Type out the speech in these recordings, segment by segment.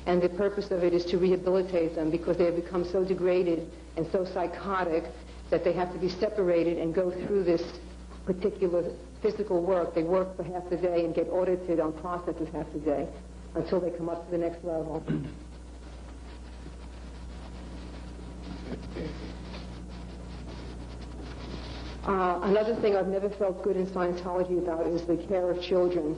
And the purpose of it is to rehabilitate them because they have become so degraded and so psychotic that they have to be separated and go through this particular physical work. They work for half the day and get audited on processes half the day until they come up to the next level. Another thing I've never felt good in Scientology about is the care of children.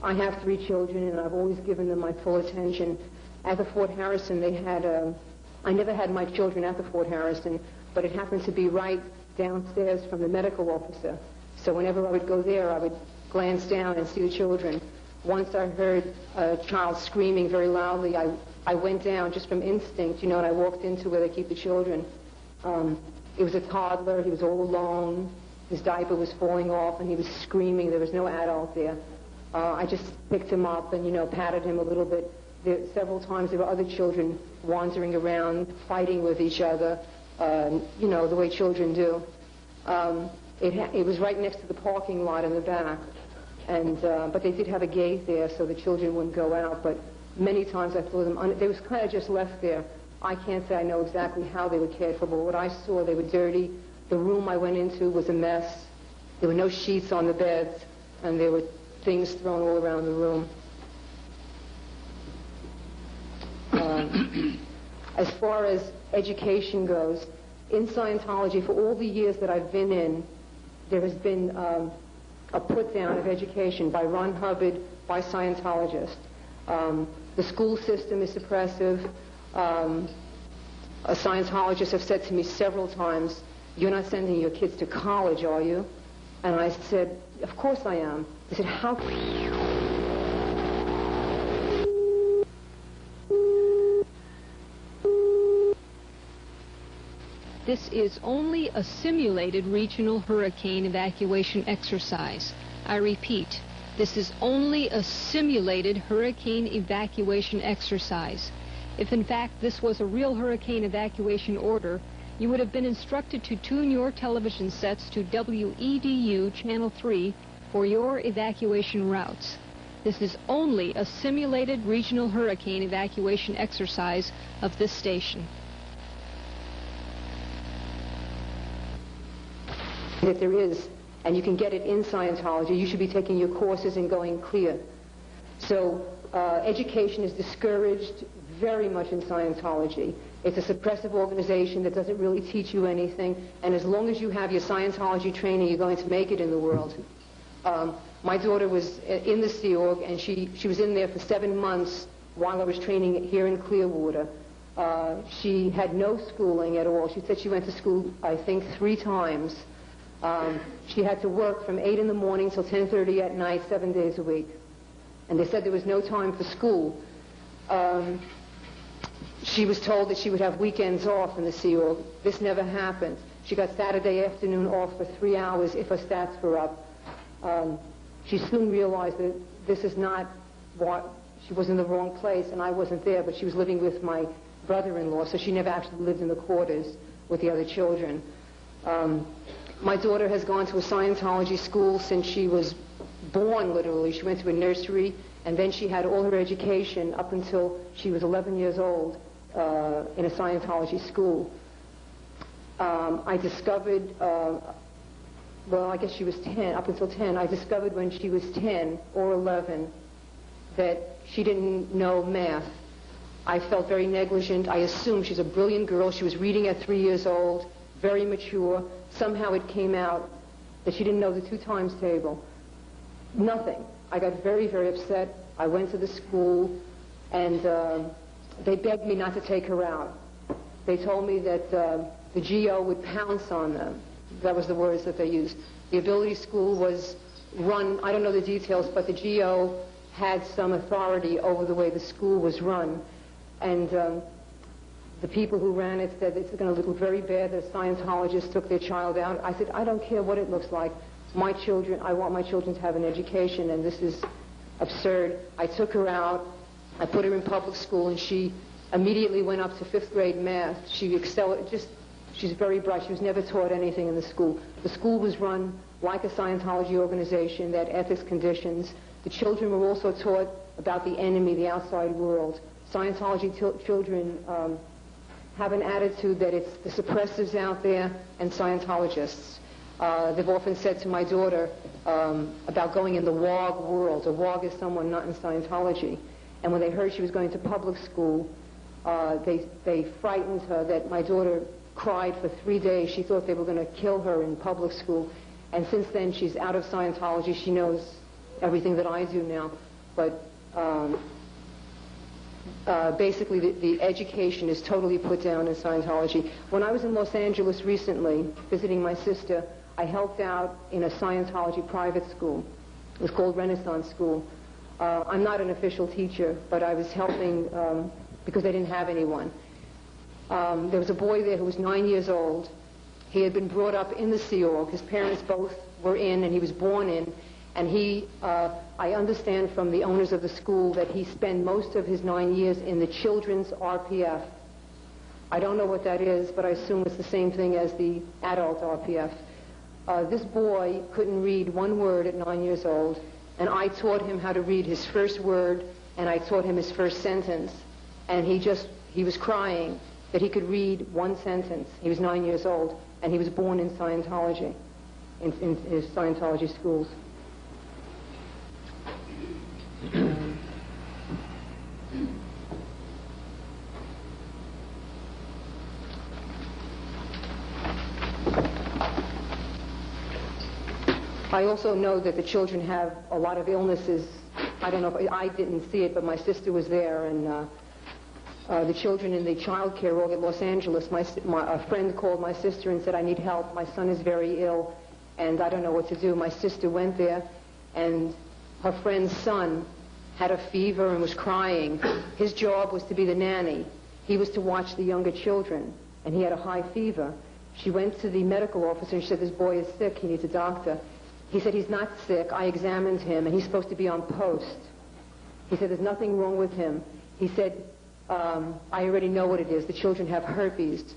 I have 3 children, and I've always given them my full attention. At the Fort Harrison, they had I never had my children at the Fort Harrison, but it happened to be right downstairs from the medical officer. So whenever I would go there, I would glance down and see the children. Once I heard a child screaming very loudly. I went down just from instinct, and I walked into where they keep the children. It was a toddler. He was all alone. His diaper was falling off, and he was screaming. There was no adult there. I just picked him up and, patted him a little bit. Several times there were other children wandering around, fighting with each other, the way children do. It was right next to the parking lot in the back, but they did have a gate there so the children wouldn't go out. But many times I saw them, they was kind of just left there. I can't say I know exactly how they were cared for, but what I saw, they were dirty. The room I went into was a mess. There were no sheets on the beds, and there were things thrown all around the room. As far as education goes, in Scientology, for all the years that I've been in, there has been a put-down of education by Ron Hubbard, by Scientologists. The school system is suppressive. Scientologists have said to me several times, "You're not sending your kids to college, are you?" And I said, "Of course I am." They said, "How?" This is only a simulated regional hurricane evacuation exercise. I repeat, this is only a simulated hurricane evacuation exercise. If in fact this was a real hurricane evacuation order, you would have been instructed to tune your television sets to WEDU Channel 3 for your evacuation routes. This is only a simulated regional hurricane evacuation exercise of this station. That there is, and you can get it in Scientology, you should be taking your courses and going clear. So education is discouraged very much in Scientology. It's a suppressive organization that doesn't really teach you anything, and as long as you have your Scientology training, you're going to make it in the world. My daughter was in the Sea Org, and she was in there for 7 months while I was training here in Clearwater. She had no schooling at all. She said she went to school, I think, 3 times. She had to work from 8 in the morning till 10:30 at night, 7 days a week. And they said there was no time for school. She was told that she would have weekends off in the Sea Org. This never happened. She got Saturday afternoon off for 3 hours if her stats were up. She soon realized that this is not what, she was in the wrong place, and I wasn't there, but she was living with my brother-in-law, so she never actually lived in the quarters with the other children. My daughter has gone to a Scientology school since she was born, literally. She went to a nursery, and then she had all her education up until she was 11 years old in a Scientology school. I discovered, well, I guess she was 10, up until 10. I discovered when she was 10 or 11 that she didn't know math. I felt very negligent. I assumed she's a brilliant girl. She was reading at 3 years old, very mature. Somehow it came out that she didn't know the 2 times table. Nothing. I got very, very upset. I went to the school, and they begged me not to take her out. They told me that the GO would pounce on them. That was the words that they used. The ability school was run, I don't know the details, but the GO had some authority over the way the school was run. And the people who ran it said it's going to look very bad that Scientologists took their child out. I said, I don't care what it looks like. My children, I want my children to have an education, and this is absurd. I took her out. I put her in public school, and she immediately went up to 5th grade math. She excelled, she's very bright. She was never taught anything in the school. The school was run like a Scientology organization. They had ethics conditions. The children were also taught about the enemy, the outside world. Scientology children have an attitude that it's the suppressors out there and Scientologists. They've often said to my daughter about going in the WOG world. A WOG is someone not in Scientology. And when they heard she was going to public school, they frightened her that my daughter cried for 3 days. She thought they were going to kill her in public school. And since then, she's out of Scientology. She knows everything that I do now. But basically, the education is totally put down in Scientology. When I was in Los Angeles recently, visiting my sister, I helped out in a Scientology private school. It was called Renaissance School. I'm not an official teacher, but I was helping because they didn't have anyone. There was a boy there who was 9 years old. He had been brought up in the Sea Org. His parents both were in, and he was born in. And I understand from the owners of the school that he spent most of his 9 years in the children's RPF. I don't know what that is, but I assume it's the same thing as the adult RPF. This boy couldn't read one word at 9 years old, and I taught him how to read his first word, and I taught him his first sentence. And he was crying that he could read one sentence. He was 9 years old, and he was born in Scientology, in his Scientology schools. I also know that the children have a lot of illnesses. I don't know if I didn't see it, but my sister was there, and the children in the child care org at Los Angeles, a friend called my sister and said, I need help. My son is very ill, and I don't know what to do. My sister went there, and her friend's son had a fever and was crying. His job was to be the nanny. He was to watch the younger children, and he had a high fever. She went to the medical officer and she said, this boy is sick, he needs a doctor. He said, he's not sick. I examined him, and he's supposed to be on post. He said, there's nothing wrong with him. He said, I already know what it is. The children have herpes.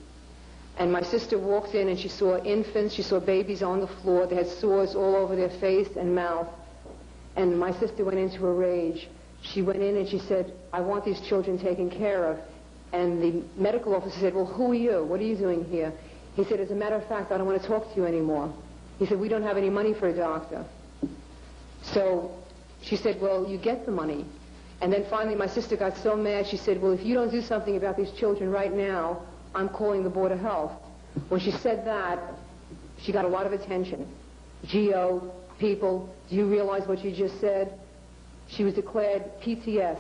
And my sister walked in, and she saw infants, she saw babies on the floor. They had sores all over their face and mouth. And my sister went into a rage. She went in and she said, I want these children taken care of. And the medical officer said, well, who are you? What are you doing here? He said, as a matter of fact, I don't want to talk to you anymore. He said, we don't have any money for a doctor. So she said, well, you get the money. And then finally my sister got so mad, she said, well, if you don't do something about these children right now, I'm calling the Board of Health. When she said that, she got a lot of attention. GO, people, do you realize what you just said? She was declared PTS,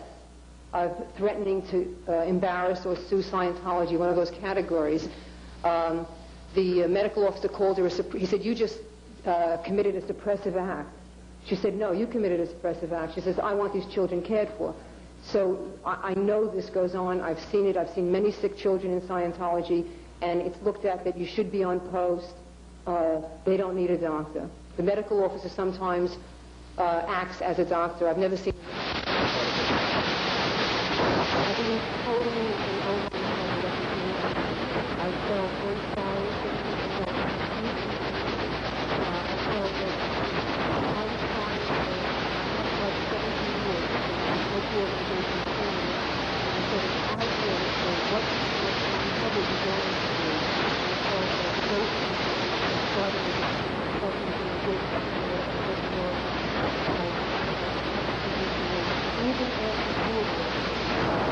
of threatening to embarrass or sue Scientology, one of those categories. The medical officer called her, he said, you just committed a suppressive act. She said, no, you committed a suppressive act. She says, I want these children cared for. So I know this goes on. I've seen it. I've seen many sick children in Scientology, and it's looked at that you should be on post. They don't need a doctor. The medical officer sometimes acts as a doctor. I've never seen... I've been totally and over I felt very sorry for people. I felt that I was trying for like 17 years with the organization training. And I said, if I did, so what would be going to do? I felt that no people started with something to do with even after all of this,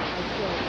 I felt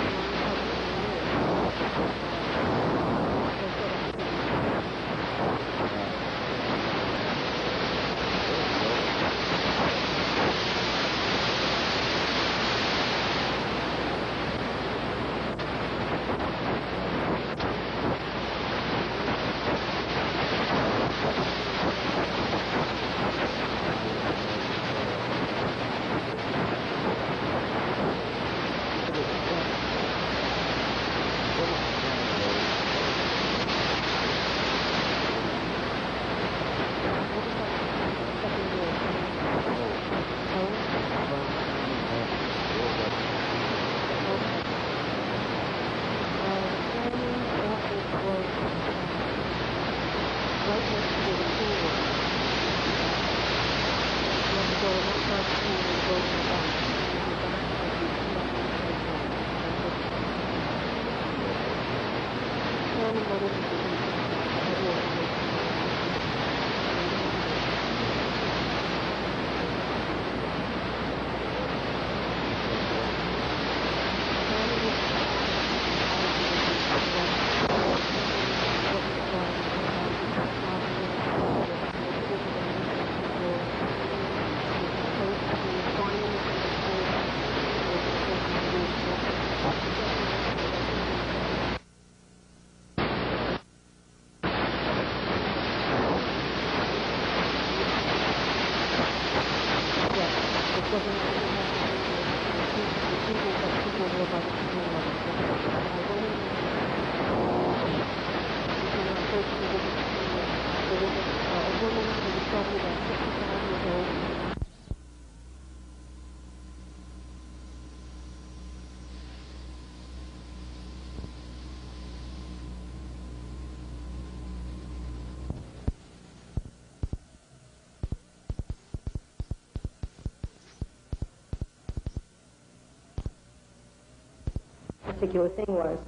Particular thing was.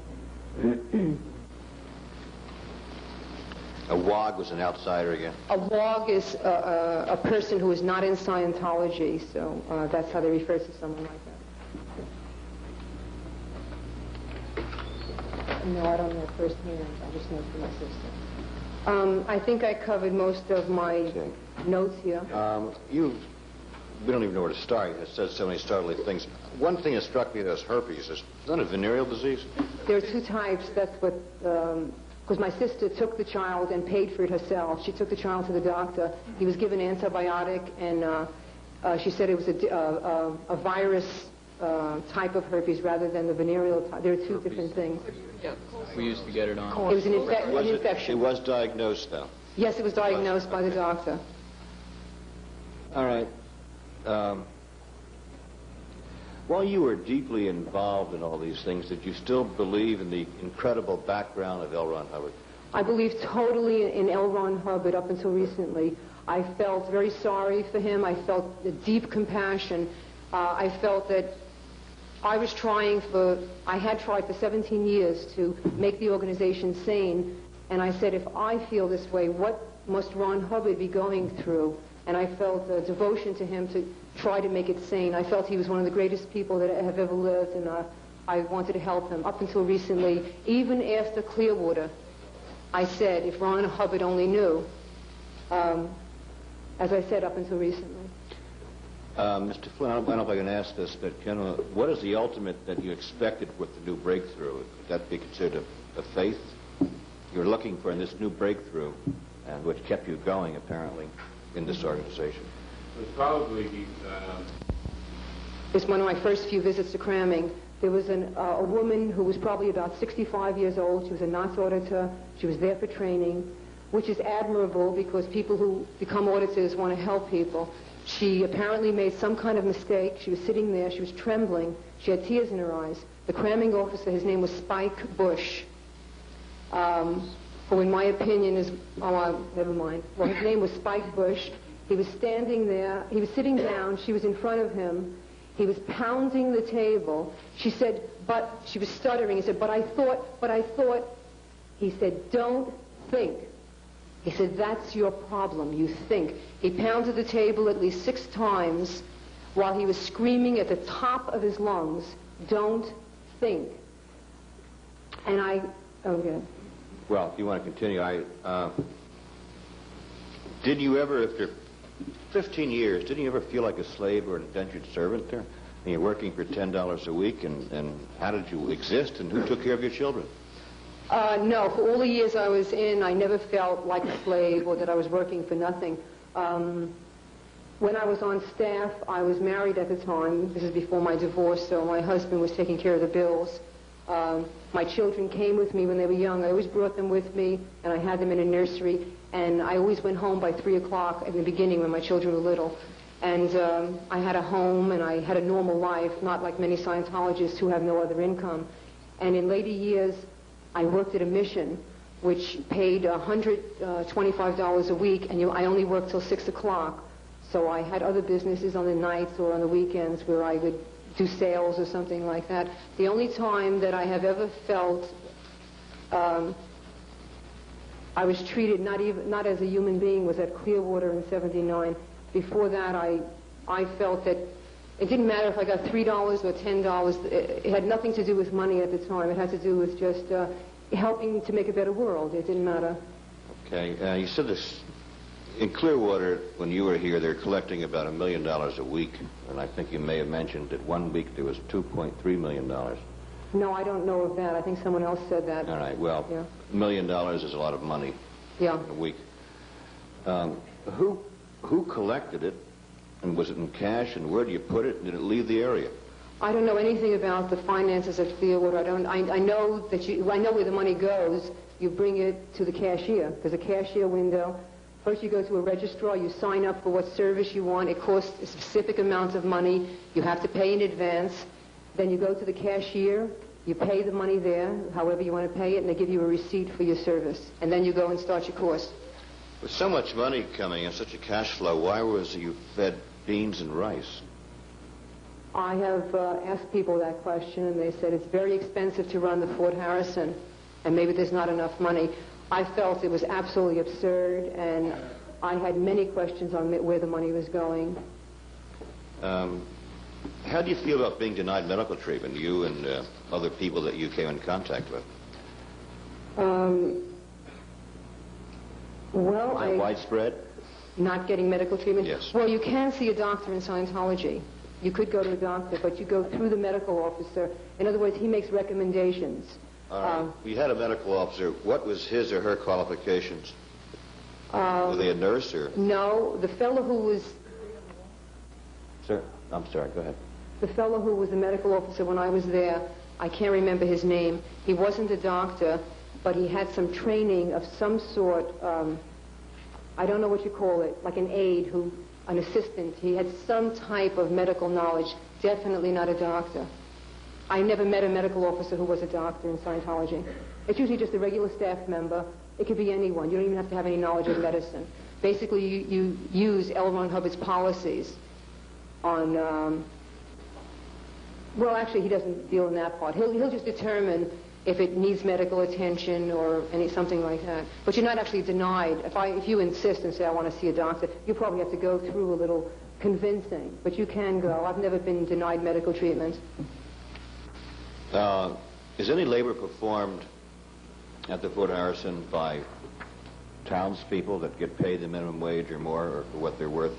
A WOG was an outsider again? A WOG is a person who is not in Scientology, so that's how they refer to someone like that. No, I don't know firsthand. I just know from my sister. I think I covered most of my notes here. We don't even know where to start. It says so many startling things. One thing that struck me as herpes is that a venereal disease? There are two types. That's what, because my sister took the child and paid for it herself. She took the child to the doctor. He was given antibiotic, and she said it was a virus type of herpes rather than the venereal type. There are two different things. Yeah, we used to get it on. It was an infection. It was diagnosed, though? Yes, it was diagnosed by the doctor. All right. While you were deeply involved in all these things, did you still believe in the incredible background of L. Ron Hubbard? I believed totally in L. Ron Hubbard up until recently. I felt very sorry for him. I felt a deep compassion. I felt that I had tried for 17 years to make the organization sane, and I said, if I feel this way, what must Ron Hubbard be going through? And I felt a devotion to him to try to make it sane. I felt he was one of the greatest people that have ever lived, and I wanted to help him. Up until recently, even after Clearwater, I said, if Ron Hubbard only knew, as I said, up until recently. Mr. Flynn, I don't know if I can ask this, but what is the ultimate that you expected with the new breakthrough? Would that be considered a faith you're looking for in this new breakthrough, and which kept you going, apparently, in this organization? It was probably... It's one of my first few visits to cramming. There was a woman who was probably about 65 years old. She was a Knox auditor. She was there for training, which is admirable because people who become auditors want to help people. She apparently made some kind of mistake. She was sitting there. She was trembling. She had tears in her eyes. The cramming officer, his name was Spike Bush, who in my opinion is... Oh, never mind. Well, his name was Spike Bush. He was standing there. He was sitting down. She was in front of him. He was pounding the table. She said, but... She was stuttering. He said, but I thought... He said, don't think. He said, that's your problem. You think. He pounded the table at least 6 times while he was screaming at the top of his lungs, don't think. And I... Okay. Well, if you want to continue, did you ever, after 15 years, didn't you ever feel like a slave or an indentured servant there? And you're working for $10 a week, and how did you exist, and who took care of your children? No, for all the years I was in, I never felt like a slave or that I was working for nothing. When I was on staff, I was married at the time. This is before my divorce, so my husband was taking care of the bills. My children came with me when they were young. I always brought them with me, and I had them in a nursery, and I always went home by 3 o'clock in the beginning when my children were little. And I had a home, and I had a normal life, not like many Scientologists who have no other income. And in later years, I worked at a mission, which paid $125 a week, and I only worked till 6 o'clock. So I had other businesses on the nights or on the weekends where I would do sales or something like that. The only time that I have ever felt I was treated not as a human being. Was at Clearwater in '79. Before that, I felt that it didn't matter if I got $3 or $10. It had nothing to do with money at the time. It had to do with just helping to make a better world. It didn't matter. Okay. You said this in Clearwater, when you were here, they're collecting about $1 million a week. And I think you may have mentioned that one week there was $2.3 million. No, I don't know of that. I think someone else said that. All right. Well, yeah. $1 million is a lot of money. Yeah. In a week. Who collected it? And was it in cash? And where do you put it? Did it leave the area? I don't know anything about the finances at Clearwater. I know I know where the money goes. You bring it to the cashier. There's a cashier window. First you go to a registrar. You sign up for what service you want. It costs a specific amount of money. You have to pay in advance. Then you go to the cashier. You pay the money there, however you want to pay it, and they give you a receipt for your service. And then you go and start your course. With so much money coming and such a cash flow, why was you fed beans and rice? I have asked people that question, and they said it's very expensive to run the Fort Harrison, and maybe there's not enough money. I felt it was absolutely absurd, and I had many questions on where the money was going. How do you feel about being denied medical treatment, you and other people that you came in contact with? Well, Is that widespread? Not getting medical treatment? Yes. Well, you can see a doctor in Scientology. You could go to a doctor, but you go through the medical officer. In other words, he makes recommendations. All right. We had a medical officer. What was his or her qualifications? Were they a nurse or? No, the fellow who was... Sir, I'm sorry, go ahead. The fellow who was the medical officer when I was there, I can't remember his name. He wasn't a doctor, but he had some training of some sort. I don't know what you call it, like an aide, an assistant. He had some type of medical knowledge, definitely not a doctor. I never met a medical officer who was a doctor in Scientology. It's usually just a regular staff member. It could be anyone. You don't even have to have any knowledge of medicine. Basically, you use L. Ron Hubbard's policies on, well, actually, he doesn't deal in that part. He'll just determine if it needs medical attention or something like that. But you're not actually denied. If you insist and say, I want to see a doctor, you probably have to go through a little convincing. But you can go. I've never been denied medical treatment. Is any labor performed at the Fort Harrison by townspeople that get paid the minimum wage or more, or for what they're worth?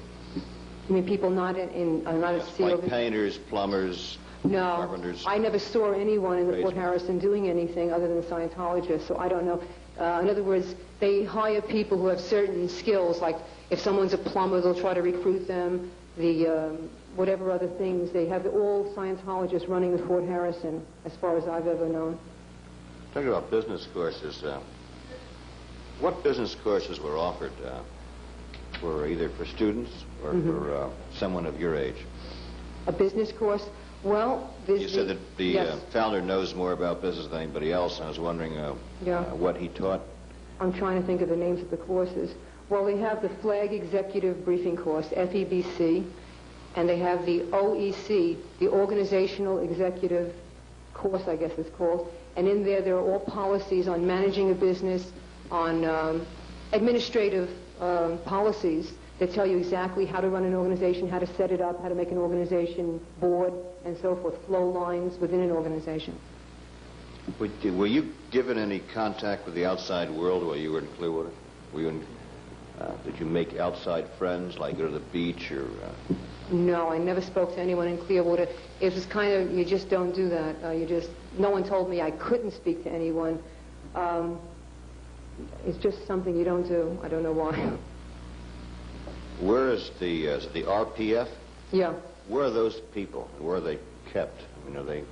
You mean people not at COV? Like painters, plumbers, carpenters? I never saw anyone in the Fort Tradesmen. Harrison doing anything other than Scientologists, so I don't know. In other words, they hire people who have certain skills, like if someone's a plumber, they'll try to recruit them. Whatever other things, they have all Scientologists running the Fort Harrison, as far as I've ever known. Talking about business courses, what business courses were offered for either for students or for someone of your age? A business course? Well, you said that the founder knows more about business than anybody else. I was wondering what he taught. I'm trying to think of the names of the courses. Well, they have the Flag Executive Briefing Course, FEBC, and they have the OEC, the Organizational Executive Course, I guess it's called. And in there are all policies on managing a business, on administrative policies that tell you exactly how to run an organization, how to set it up, how to make an organization board, and so forth, flow lines within an organization. Were you given any contact with the outside world while you were in Clearwater? Did you make outside friends, like go to the beach or... No, I never spoke to anyone in Clearwater. It was kind of, you just don't do that. No one told me I couldn't speak to anyone. It's just something you don't do. I don't know why. Where is the RPF? Yeah. Where are those people? Where are they kept? I mean, do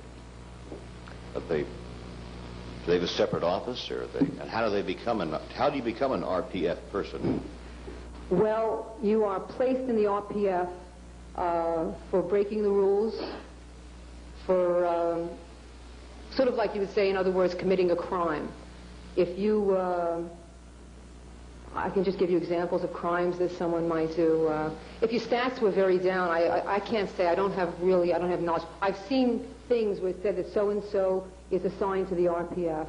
they have a separate office, or and how do you become an RPF person? Well, you are placed in the RPF for breaking the rules, for sort of like you would say, in other words, committing a crime. If you, I can just give you examples of crimes that someone might do. If your stats were very down, I can't say, I don't have knowledge. I've seen things where it said that so-and-so is assigned to the RPF.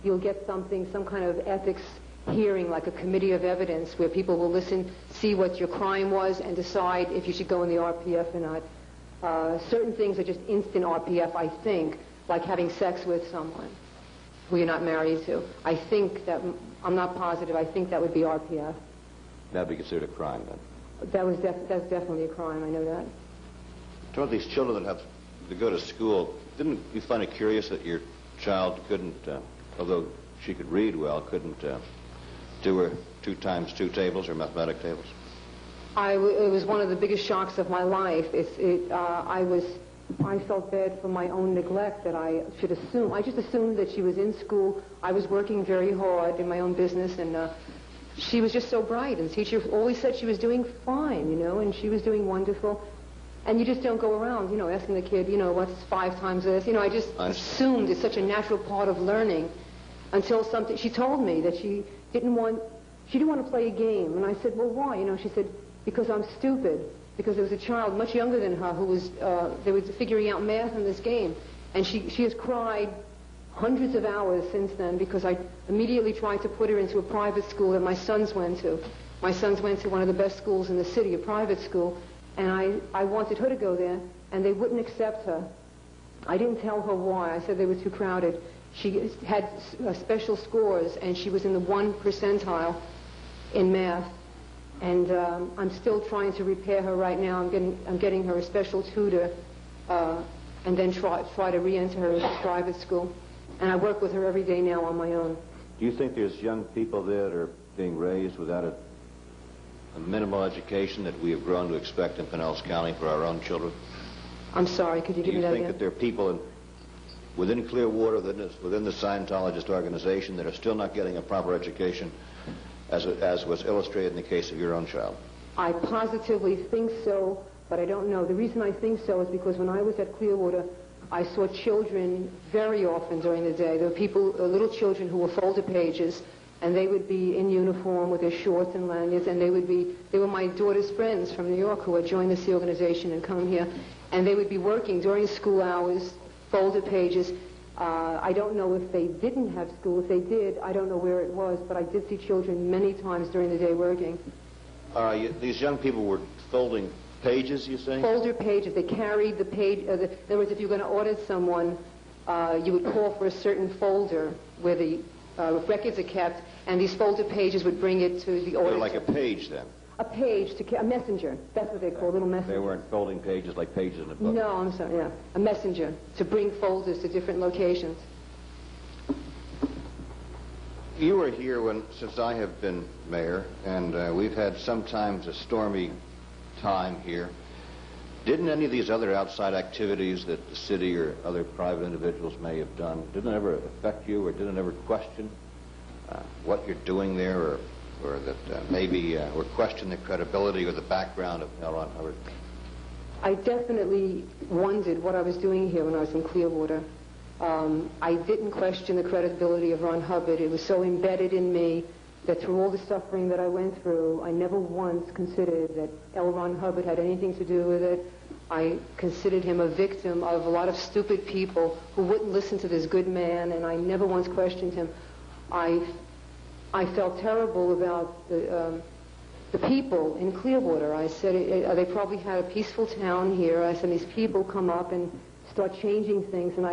You'll get something, some kind of ethics hearing, like a committee of evidence, where people will listen, see what your crime was, and decide if you should go in the RPF or not. Certain things are just instant RPF, I think, like having sex with someone who you're not married to. I think that, I'm not positive, I think that would be RPF. That would be considered a crime, then? That's definitely a crime, I know that. Some of these children that have to go to school, didn't you find it curious that your child couldn't, although she could read well, couldn't do her 2 times 2 tables or mathematic tables? It was one of the biggest shocks of my life. I felt bad for my own neglect that I should assume. I just assumed that she was in school. I was working very hard in my own business, and she was just so bright. And the teacher always said she was doing fine, you know, and she was doing wonderful. And you just don't go around, you know, asking the kid, you know, what's 5 times this? You know, I just assumed it's such a natural part of learning until something, she told me that she didn't want to play a game. And I said, well, why? You know, she said, because I'm stupid. Because there was a child much younger than her who was, they were figuring out math in this game. And she has cried hundreds of hours since then because I immediately tried to put her into a private school that my sons went to. My sons went to one of the best schools in the city, a private school, and I wanted her to go there, and they wouldn't accept her. I didn't tell her why. I said they were too crowded. She had special scores, and she was in the 1 percentile in math. And I'm still trying to repair her right now. I'm getting her a special tutor, and then try to re-enter her into private school. And I work with her every day now on my own. Do you think there's young people there that are being raised without a minimal education that we have grown to expect in Pinellas County for our own children? I'm sorry, could you give me that Do you think again? that there are people within Clearwater, within the Scientologist organization, that are still not getting a proper education, as was illustrated in the case of your own child? I positively think so, but I don't know. The reason I think so is because when I was at Clearwater, I saw children very often during the day. There were people, little children who were folder pages, and they would be in uniform with their shorts and lanyards, and they were my daughter's friends from New York who had joined the Sea organization and come here, and they would be working during school hours, folder pages. I don't know if they didn't have school. If they did, I don't know where it was, but I did see children many times during the day working. These young people were folding pages, you say? Folder pages. They carried the page. In other words, if you're going to audit someone, you would call for a certain folder where the records are kept, and these folder pages would bring it to the auditor. They're like a page, then? A page, a messenger. That's what they call a little messenger. They weren't folding pages like pages in a book? No, I'm sorry, yeah. A messenger to bring folders to different locations. You were here since I have been mayor, and we've had sometimes a stormy time here. Didn't any of these other outside activities that the city or other private individuals may have done, didn't it ever affect you, or didn't it ever question what you're doing there, or that maybe or question the credibility or the background of L. Ron Hubbard? I definitely wondered what I was doing here when I was in Clearwater. I didn't question the credibility of Ron Hubbard. It was so embedded in me that through all the suffering that I went through, I never once considered that L. Ron Hubbard had anything to do with it. I considered him a victim of a lot of stupid people who wouldn't listen to this good man, and I never once questioned him. I felt terrible about the people in Clearwater. I said, they probably had a peaceful town here. I said, these people come up and start changing things, and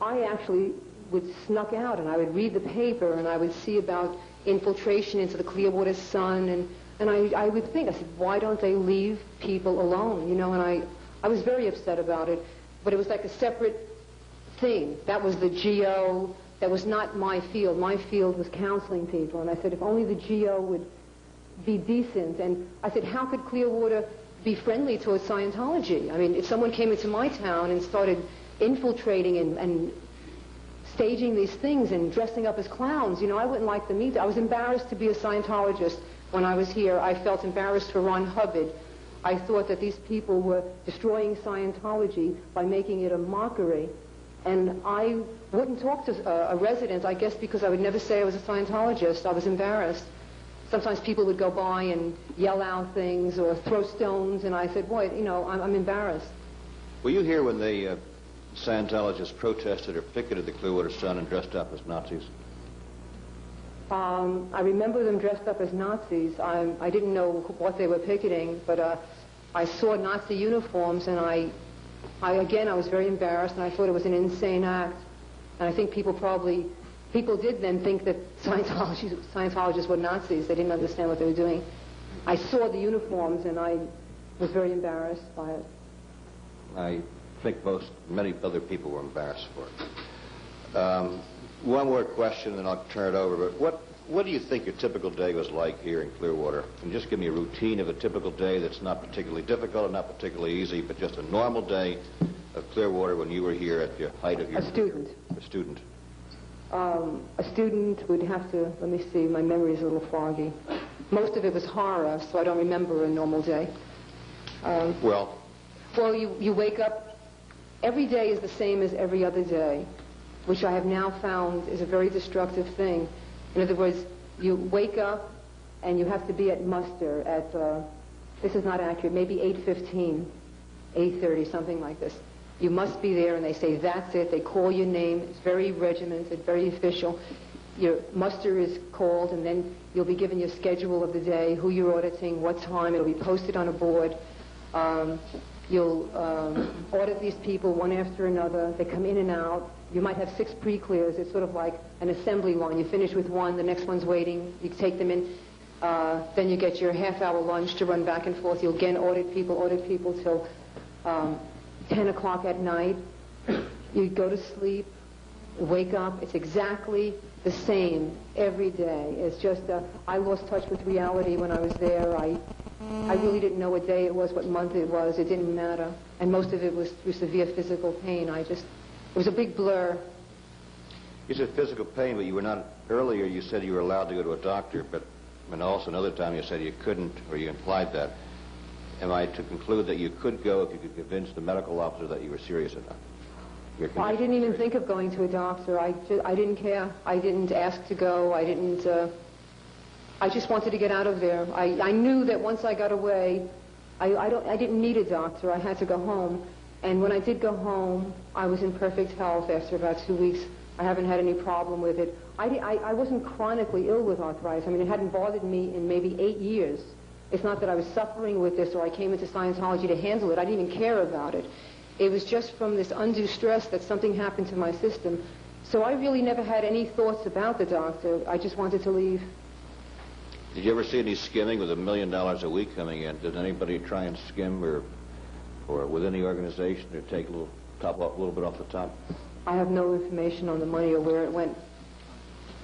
I actually would snuck out, and I would read the paper, and I would see about infiltration into the Clearwater Sun, and I would think, I said, why don't they leave people alone, you know, and I was very upset about it, but it was like a separate thing. That was the GO. That was not my field. My field was counseling people, and I said, if only the GO would be decent, and I said, how could Clearwater be friendly towards Scientology? I mean, if someone came into my town and started infiltrating and staging these things and dressing up as clowns, you know, I wouldn't like them either. I was embarrassed to be a Scientologist when I was here. I felt embarrassed for Ron Hubbard. I thought that these people were destroying Scientology by making it a mockery. And I wouldn't talk to a resident, I guess, because I would never say I was a Scientologist. I was embarrassed. Sometimes people would go by and yell out things or throw stones, and I said, boy, you know, I'm embarrassed. Were you here when the Scientologists protested or picketed the Clearwater Sun and dressed up as Nazis? I remember them dressed up as Nazis. I didn't know what they were picketing, but I saw Nazi uniforms, and I was very embarrassed, and I thought it was an insane act. And I think people did then think that Scientologists were Nazis. They didn't understand what they were doing. I saw the uniforms, and I was very embarrassed by it. I think many other people were embarrassed for it. One more question, and I'll turn it over. But what do you think your typical day was like here in Clearwater? And just give me a routine of a typical day that's not particularly difficult and not particularly easy, but just a normal day of Clearwater when you were here at the height of your... A student. A student. A student would have to, let me see, my memory is a little foggy. Most of it was horror, so I don't remember a normal day. Well, you wake up, every day is the same as every other day, which I have now found is a very destructive thing. In other words, you wake up and you have to be at muster at, this is not accurate, maybe 8:15, 8:30, something like this. You must be there, and they say, that's it. They call your name. It's very regimented, very official. Your muster is called, and then you'll be given your schedule of the day, who you're auditing, what time. It'll be posted on a board. You'll audit these people one after another. They come in and out. You might have 6 pre-clears. It's sort of like an assembly line. You finish with one, the next one's waiting. You take them in. Then you get your half-hour lunch to run back and forth. You'll again audit people till 10 o'clock at night. You go to sleep, wake up. It's exactly the same every day. It's just I lost touch with reality when I was there. I really didn't know what day it was, what month it was. It didn't matter. And most of it was through severe physical pain. It was a big blur. You said physical pain, but you were not, earlier you said you were allowed to go to a doctor, but and also another time you said you couldn't, or you implied that. Am I to conclude that you could go if you could convince the medical officer that you were serious enough? I didn't even think of going to a doctor. I didn't care. I didn't ask to go. I just wanted to get out of there. I knew that once I got away, I didn't need a doctor. I had to go home. And when I did go home, I was in perfect health after about 2 weeks. I haven't had any problem with it. I wasn't chronically ill with arthritis. I mean, it hadn't bothered me in maybe 8 years. It's not that I was suffering with this or I came into Scientology to handle it. I didn't even care about it. It was just from this undue stress that something happened to my system. So I really never had any thoughts about the doctor. I just wanted to leave. Did you ever see any skimming with $1 million a week coming in? Did anybody try and skim or within the organization or take a little bit off the top? I have no information on the money or where it went.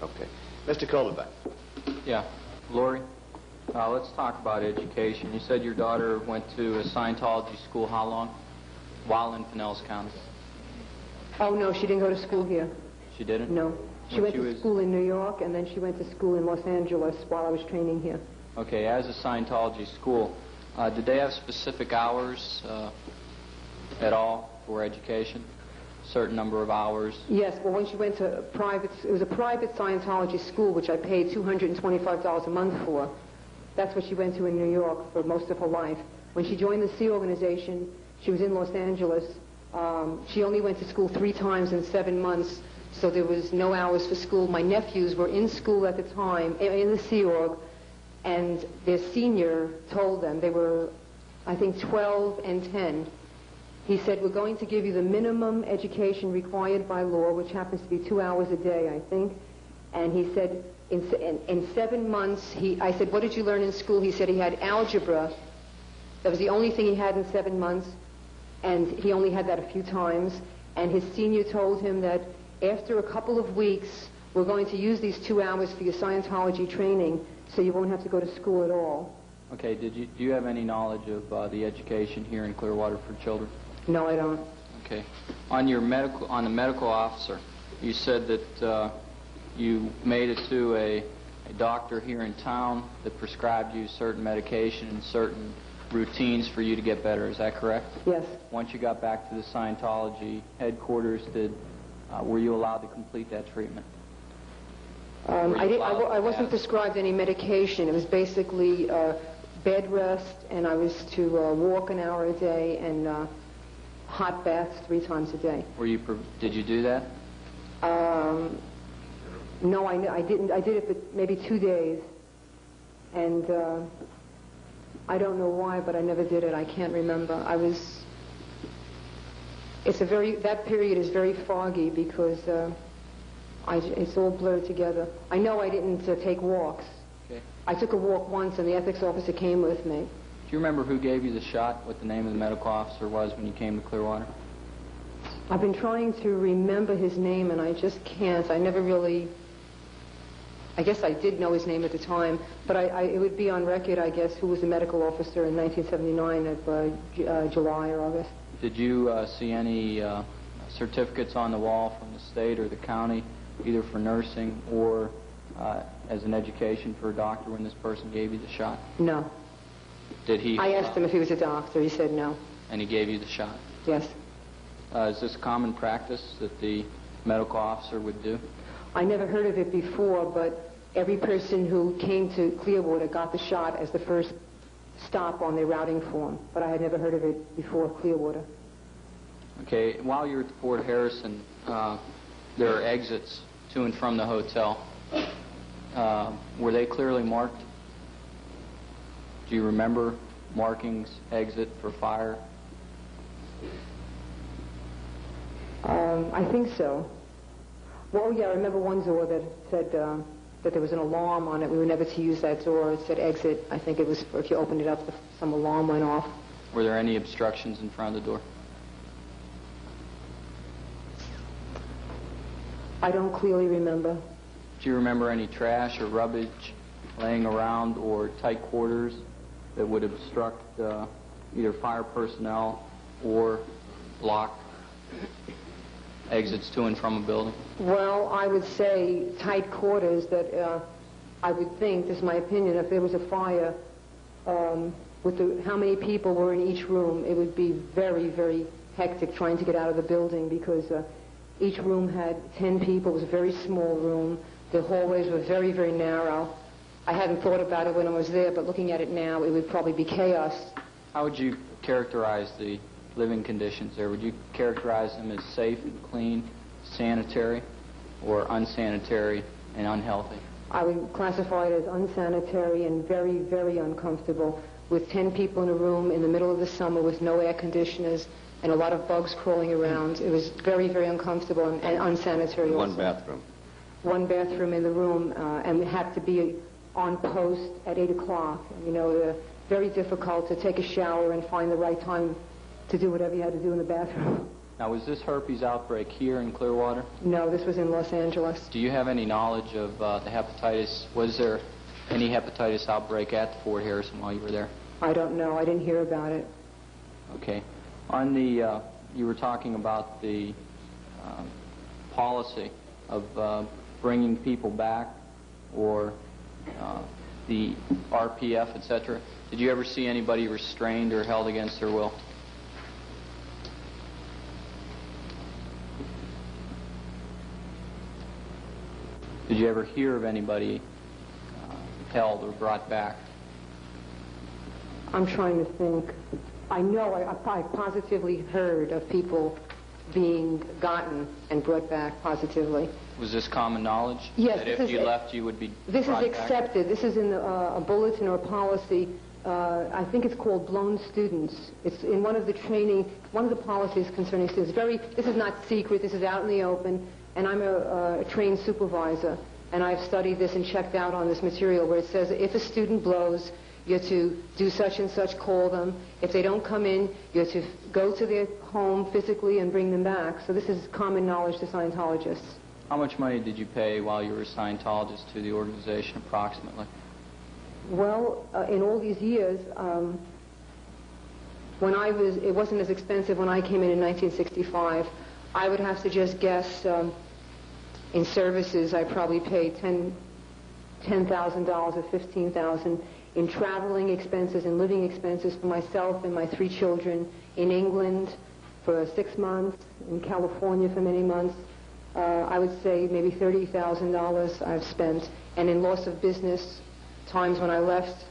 Okay. Mr. Coldenbach. Yeah. Lori, let's talk about education. You said your daughter went to a Scientology school how long? While in Pinellas County? Oh, no, she didn't go to school here. She didn't? No. She went to school in New York, and then she went to school in Los Angeles while I was training here. Okay, as a Scientology school, did they have specific hours at all for education? Certain number of hours? Yes, well, when she went to it was a private Scientology school, which I paid $225 a month for. That's what she went to in New York for most of her life. When she joined the Sea organization, she was in Los Angeles. She only went to school 3 times in 7 months, so there was no hours for school. My nephews were in school at the time, in the Sea Org, and their senior told them, they were, I think, 12 and 10. He said, we're going to give you the minimum education required by law, which happens to be 2 hours a day, I think. And he said, in 7 months, I said, what did you learn in school? He said he had algebra. That was the only thing he had in 7 months. And he only had that a few times. And his senior told him that after a couple of weeks, we're going to use these 2 hours for your Scientology training, so you won't have to go to school at all. Okay, do you have any knowledge of the education here in Clearwater for children? No, I don't. Okay. On the medical officer, you said that you made it to a doctor here in town that prescribed you certain medication and certain routines for you to get better. Is that correct? Yes. Once you got back to the Scientology headquarters, were you allowed to complete that treatment? I wasn't prescribed any medication. It was basically bed rest, and I was to walk an hour a day and hot baths 3 times a day. Did you do that? No, I didn't. I did it for maybe 2 days, and I don't know why, but I never did it. I can't remember. That period is very foggy because it's all blurred together. I know I didn't take walks. Okay. I took a walk once, and the ethics officer came with me. Do you remember who gave you the shot, what the name of the medical officer was when you came to Clearwater? I've been trying to remember his name, and I just can't. I never really... I guess I did know his name at the time, but it would be on record, I guess, who was the medical officer in 1979 of July or August. Did you see any certificates on the wall from the state or the county, either for nursing or as an education for a doctor when this person gave you the shot? No. Did he? I asked him if he was a doctor. He said no. And he gave you the shot? Yes. Is this common practice that the medical officer would do? I never heard of it before, but every person who came to Clearwater got the shot as the first stop on their routing form, but I had never heard of it before Clearwater. Okay, while you're at the Fort Harrison, there are exits to and from the hotel. Were they clearly marked? Do you remember markings, exit for fire? I think so. Well, yeah, I remember one door that said that there was an alarm on it. We were never to use that door. It said exit. I think it was if you opened it up, some alarm went off. Were there any obstructions in front of the door? I don't clearly remember. Do you remember any trash or rubbish laying around or tight quarters that would obstruct either fire personnel or block exits to and from a building? Well, I would say tight quarters that I would think, this is my opinion, if there was a fire, with how many people were in each room, it would be very, very hectic trying to get out of the building because each room had 10 people. It was a very small room. The hallways were very, very narrow. I hadn't thought about it when I was there, but looking at it now, it would probably be chaos. How would you characterize the living conditions there? Would you characterize them as safe and clean, sanitary, or unsanitary and unhealthy? I would classify it as unsanitary and very, very uncomfortable, with 10 people in a room in the middle of the summer with no air conditioners and a lot of bugs crawling around. It was very, very uncomfortable and unsanitary. One also. bathroom. One bathroom in the room, and it had to be on post at 8 o'clock. You know, very difficult to take a shower and find the right time to do whatever you had to do in the bathroom. Now, was this herpes outbreak here in Clearwater? No, this was in Los Angeles. Do you have any knowledge of the hepatitis? Was there any hepatitis outbreak at the Fort Harrison while you were there? I don't know. I didn't hear about it. Okay. On the, you were talking about the policy of bringing people back, or the RPF, etc. Did you ever see anybody restrained or held against their will? Did you ever hear of anybody held or brought back? I'm trying to think. I know I positively heard of people being gotten and brought back positively. Was this common knowledge? Yes. That if you left, you would be This is brought accepted. back? This is in a bulletin or policy. I think it's called blown students. It's in one of the policies concerning students. This is not secret. This is out in the open. And I'm a trained supervisor. And I've studied this and checked out on this material where it says if a student blows, you're to do such and such, call them. If they don't come in, you're to go to their home physically and bring them back. So this is common knowledge to Scientologists. How much money did you pay while you were a Scientologist to the organization, approximately? Well, in all these years, it wasn't as expensive when I came in 1965. I would have to just guess, in services, I probably paid $10,000 or $15,000 in traveling expenses and living expenses for myself and my 3 children, in England for 6 months, in California for many months. I would say maybe $30,000 I've spent, and in loss of business, times when I left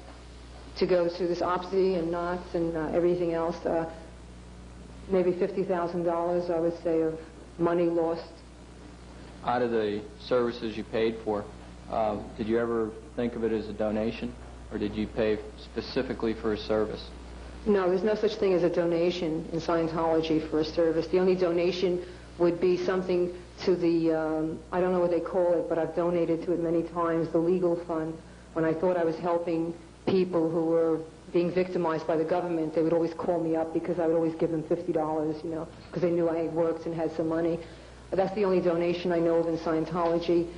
to go to this OPSI and knots and everything else, maybe $50,000 I would say of money lost. out of the services you paid for, did you ever think of it as a donation, or did you pay specifically for a service? No, there's no such thing as a donation in Scientology for a service. The only donation would be something to the, I don't know what they call it, but I've donated to it many times, the legal fund. When I thought I was helping people who were being victimized by the government, they would always call me up because I would always give them $50, you know, because they knew I worked and had some money. But that's the only donation I know of in Scientology.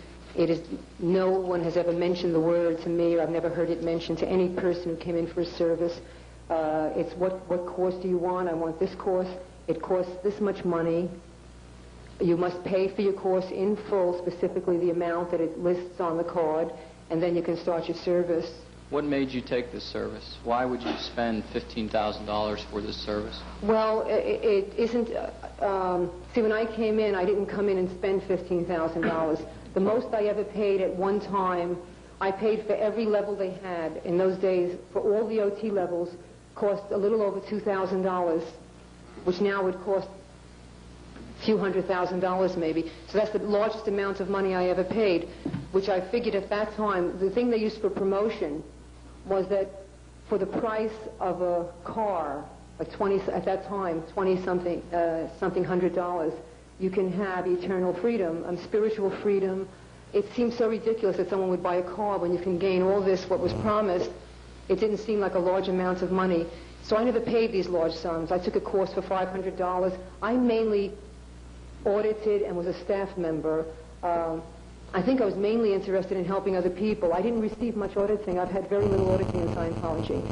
No one has ever mentioned the word to me, or I've never heard it mentioned to any person who came in for a service. It's what course do you want? I want this course. It costs this much money. You must pay for your course in full, specifically the amount that it lists on the card, and then you can start your service. What made you take this service? Why would you spend $15,000 for this service? Well, it isn't... see, when I came in, I didn't come in and spend $15,000. The most I ever paid at one time, I paid for every level they had. In those days, for all the OT levels, cost a little over $2,000, which now would cost a few $100,000 maybe. So that's the largest amount of money I ever paid, which I figured at that time, the thing they used for promotion was that for the price of a car, at that time, $20-something $100, you can have eternal freedom, spiritual freedom. It seemed so ridiculous that someone would buy a car when you can gain all this, what was promised. It didn't seem like a large amount of money. So I never paid these large sums. I took a course for $500. I mainly audited and was a staff member. I think I was mainly interested in helping other people. I didn't receive much auditing. I've had very little auditing in Scientology.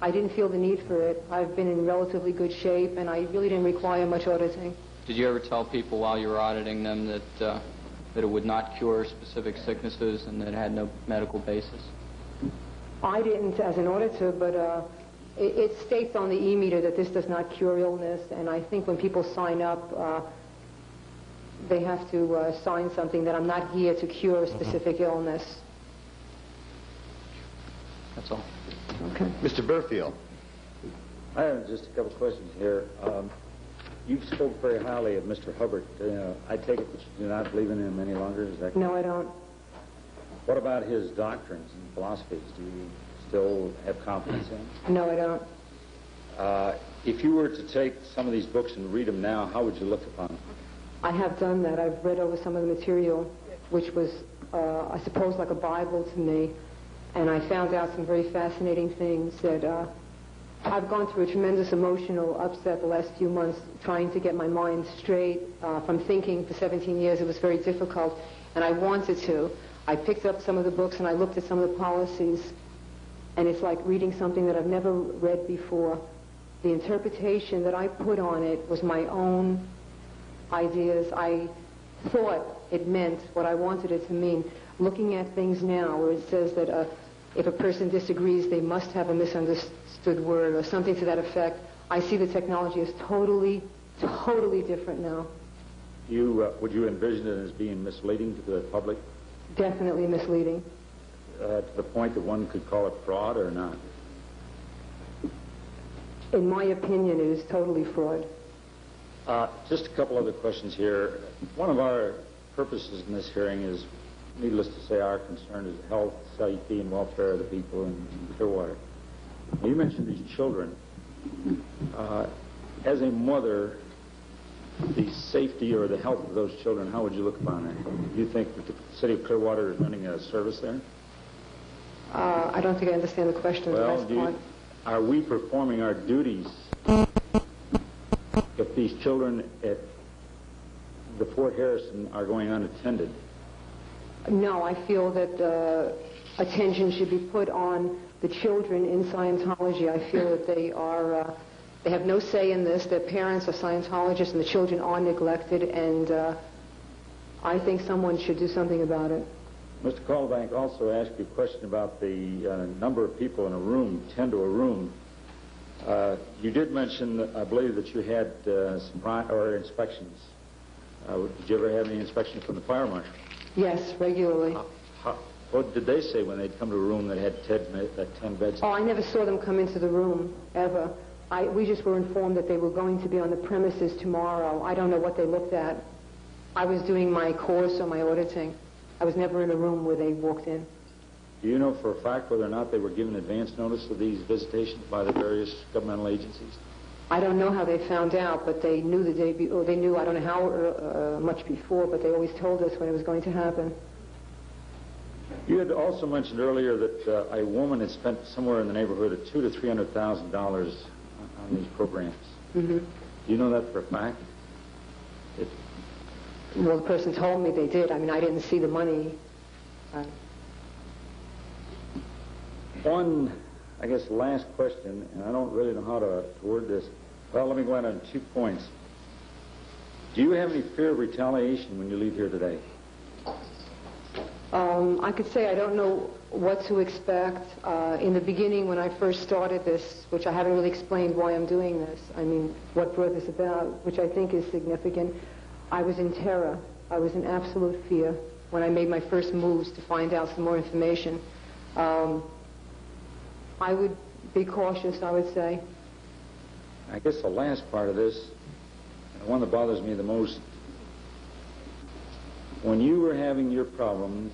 I didn't feel the need for it. I've been in relatively good shape, and I really didn't require much auditing. Did you ever tell people while you were auditing them that it would not cure specific sicknesses and that it had no medical basis? I didn't as an auditor, but it states on the e-meter that this does not cure illness, and I think when people sign up, they have to sign something that I'm not here to cure a specific illness. That's all. Okay. Mr. Burfield. I have just a couple of questions here. You spoke very highly of Mr. Hubbard. I take it that you do not believe in him any longer, is that correct? No, I don't. What about his doctrines and philosophies? Do you still have confidence in him? No, I don't. If you were to take some of these books and read them now, how would you look upon them? I have done that. I've read over some of the material, which was, I suppose, like a Bible to me, and I found out some very fascinating things that I've gone through a tremendous emotional upset the last few months trying to get my mind straight from thinking for 17 years. It was very difficult, and I wanted to. I picked up some of the books and I looked at some of the policies, and it's like reading something that I've never read before. The interpretation that I put on it was my own ideas. I thought it meant what I wanted it to mean. Looking at things now where it says that if a person disagrees, they must have a misunderstood word or something to that effect, I see the technology as totally, totally different now. Would you envision it as being misleading to the public? Definitely misleading. To the point that one could call it fraud or not? In my opinion, it is totally fraud. Just a couple other questions here. One of our purposes in this hearing is, needless to say, our concern is the health, safety, and welfare of the people in Clearwater. Now, you mentioned these children. As a mother, the safety or the health of those children, how would you look upon that? Do you think that the city of Clearwater is running a service there? I don't think I understand the question. Well, are we performing our duties if these children at the Fort Harrison are going unattended? No, I feel that attention should be put on the children in Scientology. I feel that they have no say in this. Their parents are Scientologists and the children are neglected, and I think someone should do something about it. Mr. Callbank also asked you a question about the number of people in a room, 10 to a room. You did mention, I believe, that you had inspections. Did you ever have any inspections from the fire marshal? Yes, regularly. What did they say when they'd come to a room that had 10 beds? Oh, I never saw them come into the room, ever. We just were informed that they were going to be on the premises tomorrow. I don't know what they looked at. I was doing my course or my auditing. I was never in a room where they walked in. Do you know for a fact whether or not they were given advance notice of these visitations by the various governmental agencies? I don't know how they found out, but they knew the day before. They knew, I don't know how much before, but they always told us when it was going to happen. You had also mentioned earlier that a woman had spent somewhere in the neighborhood of $200,000 to $300,000 on these programs. Mm-hmm. Do you know that for a fact? Well, the person told me they did. I mean, I didn't see the money. One, I guess, last question, and I don't really know how to word this. Well, let me go on 2 points. Do you have any fear of retaliation when you leave here today? I could say I don't know what to expect. In the beginning, when I first started this, which I haven't really explained why I'm doing this, I mean, what brought this about, which I think is significant, I was in terror. I was in absolute fear when I made my first moves to find out some more information. I would be cautious, I would say. I guess the last part of this, and the one that bothers me the most, when you were having your problems,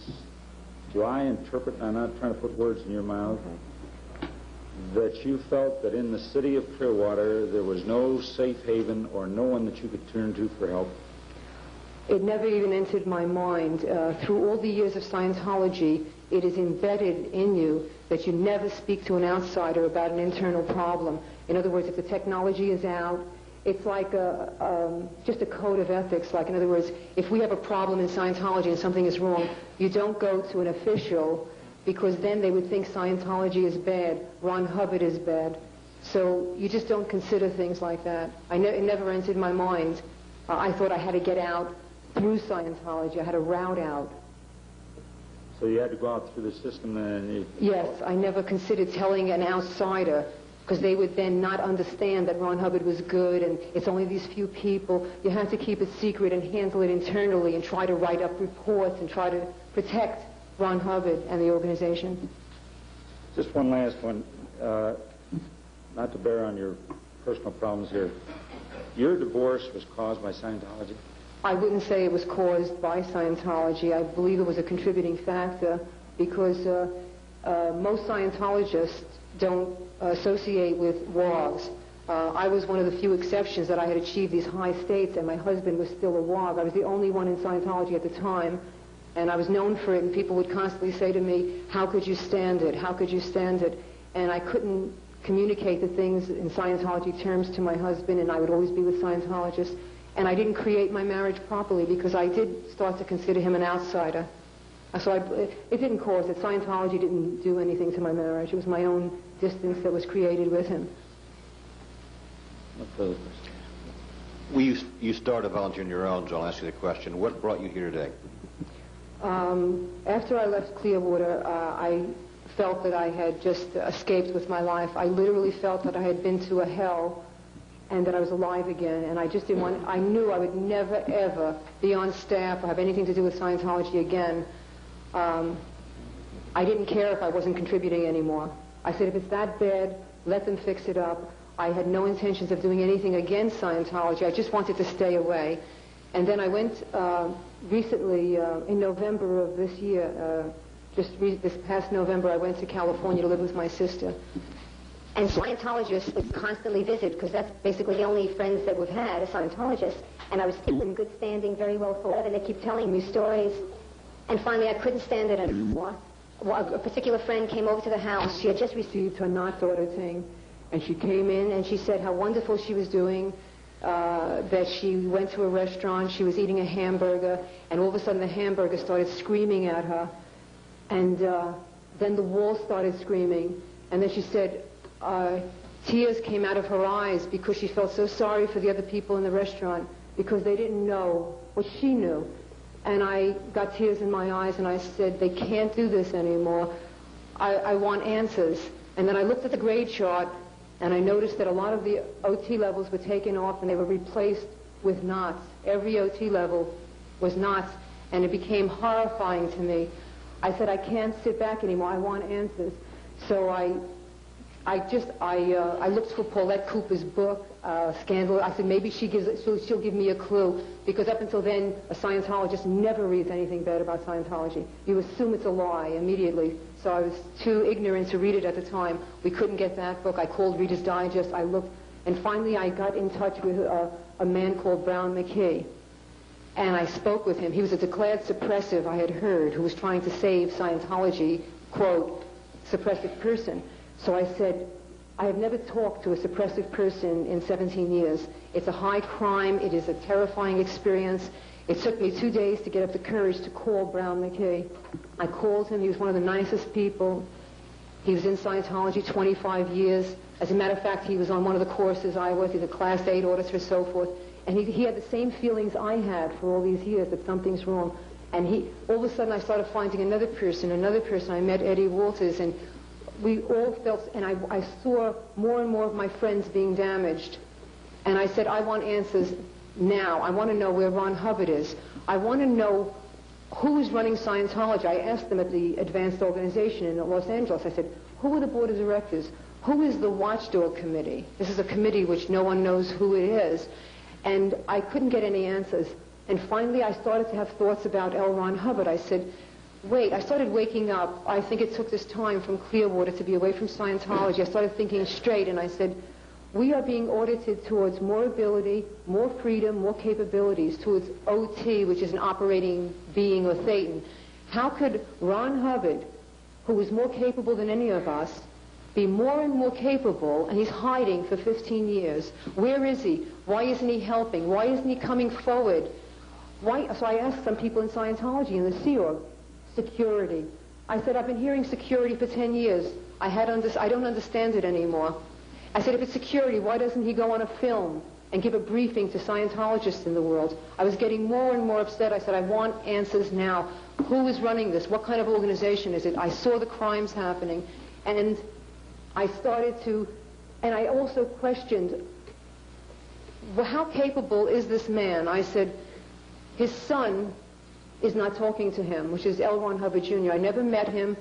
do I interpret, and I'm not trying to put words in your mouth, that you felt that in the city of Clearwater there was no safe haven or no one that you could turn to for help? It never even entered my mind. Through all the years of Scientology, it is embedded in you that you never speak to an outsider about an internal problem. In other words, if the technology is out, it's like just a code of ethics. Like, in other words, if we have a problem in Scientology and something is wrong, you don't go to an official, because then they would think Scientology is bad, Ron Hubbard is bad. So you just don't consider things like that. It never entered my mind. I thought I had to get out through Scientology. I had a route out. So you had to go out through the system and... Yes, I never considered telling an outsider, because they would then not understand that Ron Hubbard was good and it's only these few people. You have to keep it secret and handle it internally and try to write up reports and try to protect Ron Hubbard and the organization. Just one last one, not to bear on your personal problems here. Your divorce was caused by Scientology? I wouldn't say it was caused by Scientology. I believe it was a contributing factor, because most Scientologists don't associate with WOGs. I was one of the few exceptions that I had achieved these high states, and my husband was still a WOG. I was the only one in Scientology at the time, and I was known for it, and people would constantly say to me, how could you stand it? How could you stand it? And I couldn't communicate the things in Scientology terms to my husband, and I would always be with Scientologists. And I didn't create my marriage properly, because I did start to consider him an outsider. So it didn't cause it. Scientology didn't do anything to my marriage. It was my own distance that was created with him. No further questions. You started volunteering your own, so I'll ask you the question. What brought you here today? After I left Clearwater, I felt that I had just escaped with my life. I literally felt that I had been to a hell and that I was alive again. And I just didn't want, I knew I would never, ever be on staff or have anything to do with Scientology again. I didn't care if I wasn't contributing anymore. I said, if it's that bad, let them fix it up. I had no intentions of doing anything against Scientology. I just wanted to stay away. And then I went recently, in November of this year, this past November, I went to California to live with my sister. And Scientologists would constantly visit, because that's basically the only friends that we've had, as Scientologists. And I was still in good standing, very well thought of, and they keep telling me stories. And finally, I couldn't stand it anymore. A particular friend came over to the house. She had just received her not auditing, and she came in and she said how wonderful she was doing, that she went to a restaurant, she was eating a hamburger, and all of a sudden the hamburger started screaming at her. And then the wall started screaming. And then she said tears came out of her eyes, because she felt so sorry for the other people in the restaurant, because they didn't know what she knew. And I got tears in my eyes, and I said, they can't do this anymore. I want answers. And then I looked at the grade chart, and I noticed that a lot of the OT levels were taken off, and they were replaced with knots. Every OT level was knots, and it became horrifying to me. I said, I can't sit back anymore. I want answers. So I I looked for Paulette Cooper's book, Scandal. I said maybe she'll give me a clue, because up until then, a Scientologist never reads anything bad about Scientology. You assume it's a lie immediately. So I was too ignorant to read it at the time. We couldn't get that book. I called Reader's Digest. I looked, and finally I got in touch with a man called Brown McKay. And I spoke with him. He was a declared suppressive, I had heard, who was trying to save Scientology, quote, suppressive person. So I said, I have never talked to a suppressive person in 17 years. It's a high crime. It is a terrifying experience. It took me 2 days to get up the courage to call Brown McKay. I called him. He was one of the nicest people. He was in Scientology 25 years. As a matter of fact, he was on one of the courses I was. He's a Class 8 auditor, so forth. And he had the same feelings I had for all these years, that something's wrong. And all of a sudden I started finding another person. I met Eddie Walters, and we all felt, and I saw more and more of my friends being damaged. And I said, I want answers now. I want to know where Ron Hubbard is. I want to know who is running Scientology. I asked them at the Advanced Organization in Los Angeles. I said, who are the board of directors? Who is the watchdog committee? This is a committee which no one knows who it is. And I couldn't get any answers. And finally I started to have thoughts about L. Ron Hubbard. I said, wait, I started waking up. I think it took this time from Clearwater to be away from Scientology. I started thinking straight, and I said, we are being audited towards more ability, more freedom, more capabilities, towards OT, which is an operating being or Satan. How could Ron Hubbard, who is more capable than any of us, be more and more capable, and he's hiding for 15 years? Where is he? Why isn't he helping? Why isn't he coming forward? Why? So I asked some people in Scientology, in the Sea Org, security. I said, I've been hearing security for 10 years. I don't understand it anymore. I said, if it's security, why doesn't he go on a film and give a briefing to Scientologists in the world? I was getting more and more upset. I said, I want answers now. Who is running this? What kind of organization is it? I saw the crimes happening, and I started to, and I also questioned, well, how capable is this man? I said, his son is not talking to him, which is L. Ron Hubbard Jr. I never met him,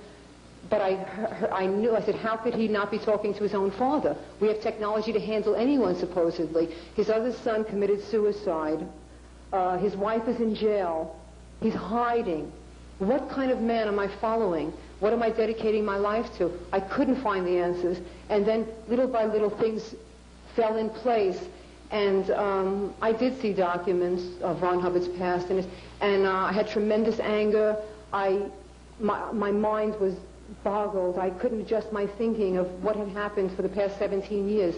but I knew. I said, how could he not be talking to his own father? We have technology to handle anyone, supposedly. His other son committed suicide. His wife is in jail. He's hiding. What kind of man am I following? What am I dedicating my life to? I couldn't find the answers. And then, little by little, things fell in place. And I did see documents of Ron Hubbard's past, and I had tremendous anger. My mind was boggled. I couldn't adjust my thinking of what had happened for the past 17 years.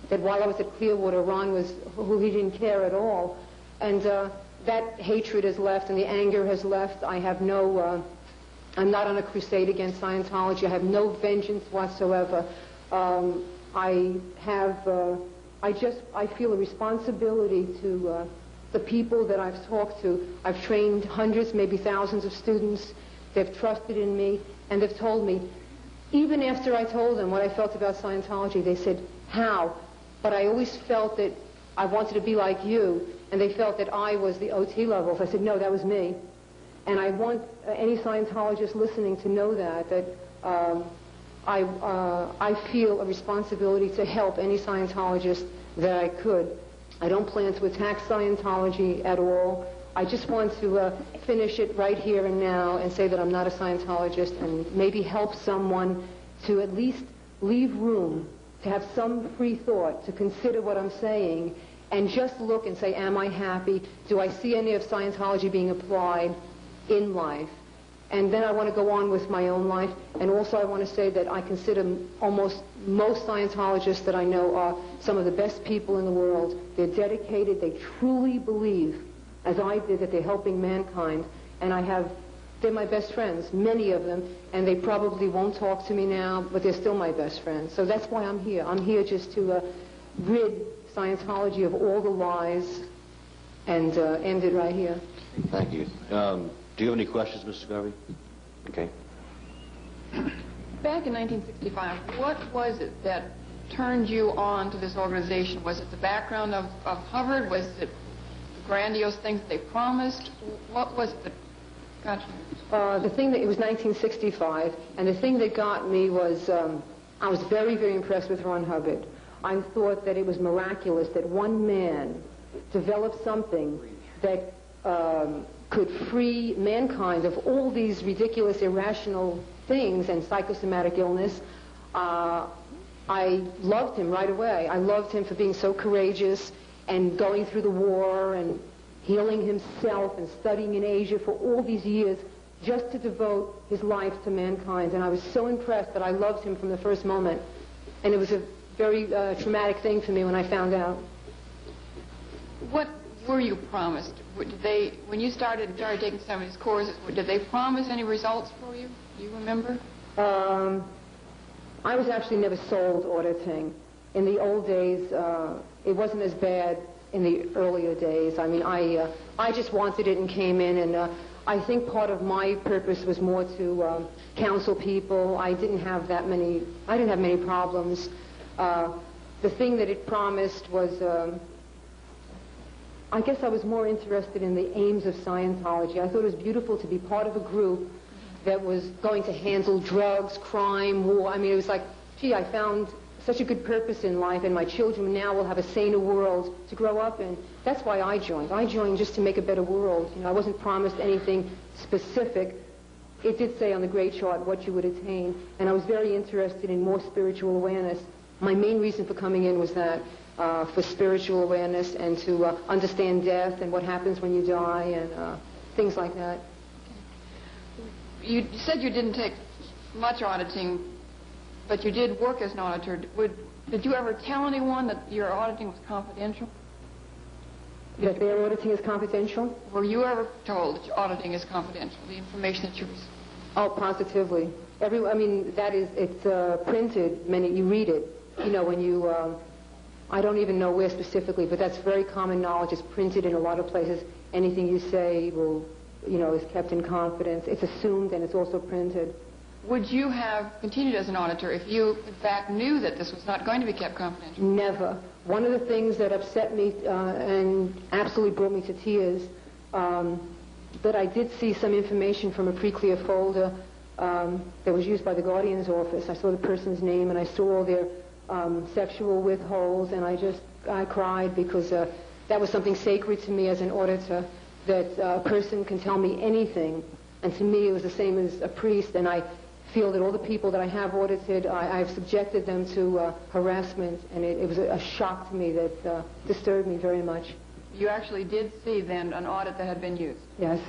That while I was at Clearwater, Ron was who he didn't care at all. And that hatred has left, and the anger has left. I have no, I'm not on a crusade against Scientology. I have no vengeance whatsoever. I feel a responsibility to the people that I've talked to. I've trained hundreds, maybe thousands of students. They've trusted in me, and they've told me, even after I told them what I felt about Scientology, they said, how? But I always felt that I wanted to be like you, and they felt that I was the OT levels. I said, no, that was me. And I want any Scientologist listening to know that I feel a responsibility to help any Scientologist that I could. I don't plan to attack Scientology at all. I just want to finish it right here and now and say that I'm not a Scientologist, and maybe help someone to at least leave room to have some free thought, to consider what I'm saying, and just look and say, am I happy? Do I see any of Scientology being applied in life? And then I want to go on with my own life. And also I want to say that I consider almost most Scientologists that I know are some of the best people in the world. They're dedicated. They truly believe, as I did, that they're helping mankind. And they're my best friends, many of them, and they probably won't talk to me now, but they're still my best friends. So that's why I'm here. I'm here just to rid Scientology of all the lies and end it right here. Thank you. Do you have any questions, Mr. Garvey? Okay. Back in 1965, what was it that turned you on to this organization? Was it the background of Hubbard? Was it the grandiose things they promised? What was it that got you? The thing that it was 1965, and the thing that got me was I was very, very impressed with Ron Hubbard. I thought that it was miraculous that one man developed something that could free mankind of all these ridiculous, irrational things and psychosomatic illness. I loved him right away. I loved him for being so courageous and going through the war and healing himself and studying in Asia for all these years just to devote his life to mankind. And I was so impressed that I loved him from the first moment. And it was a very traumatic thing for me when I found out. What were you promised? When you started taking some of these courses, did they promise any results for you? Do you remember? I was actually never sold auditing. In the old days, it wasn't as bad in the earlier days. I mean, I just wanted it and came in, and I think part of my purpose was more to counsel people. I didn't have many problems. The thing that it promised was, I guess I was more interested in the aims of Scientology. I thought it was beautiful to be part of a group that was going to handle drugs, crime, war. I mean, it was like, gee, I found such a good purpose in life, and my children now will have a saner world to grow up in. That's why I joined. I joined just to make a better world. You know, I wasn't promised anything specific. It did say on the grade chart what you would attain, and I was very interested in more spiritual awareness. My main reason for coming in was that, for spiritual awareness and to understand death and what happens when you die and things like that. You said you didn't take much auditing, but you did work as an auditor. Did you ever tell anyone that your auditing was confidential? That their auditing is confidential? Were you ever told that your auditing is confidential, the information that you received? Oh, positively. It's printed. You read it. You know, when you, I don't even know where specifically, but that's very common knowledge. It's printed in a lot of places. Anything you say is kept in confidence. It's assumed, and it's also printed. Would you have continued as an auditor if you, in fact, knew that this was not going to be kept confidential? Never. One of the things that upset me and absolutely brought me to tears, that I did see some information from a pre-clear folder that was used by the Guardian's office. I saw the person's name, and I saw all their sexual withholds, and I cried because that was something sacred to me as an auditor, that a person can tell me anything. And to me, it was the same as a priest, and I feel that all the people that I have audited, I've subjected them to harassment, and it was a shock to me that disturbed me very much. You actually did see, then, an audit that had been used? Yes.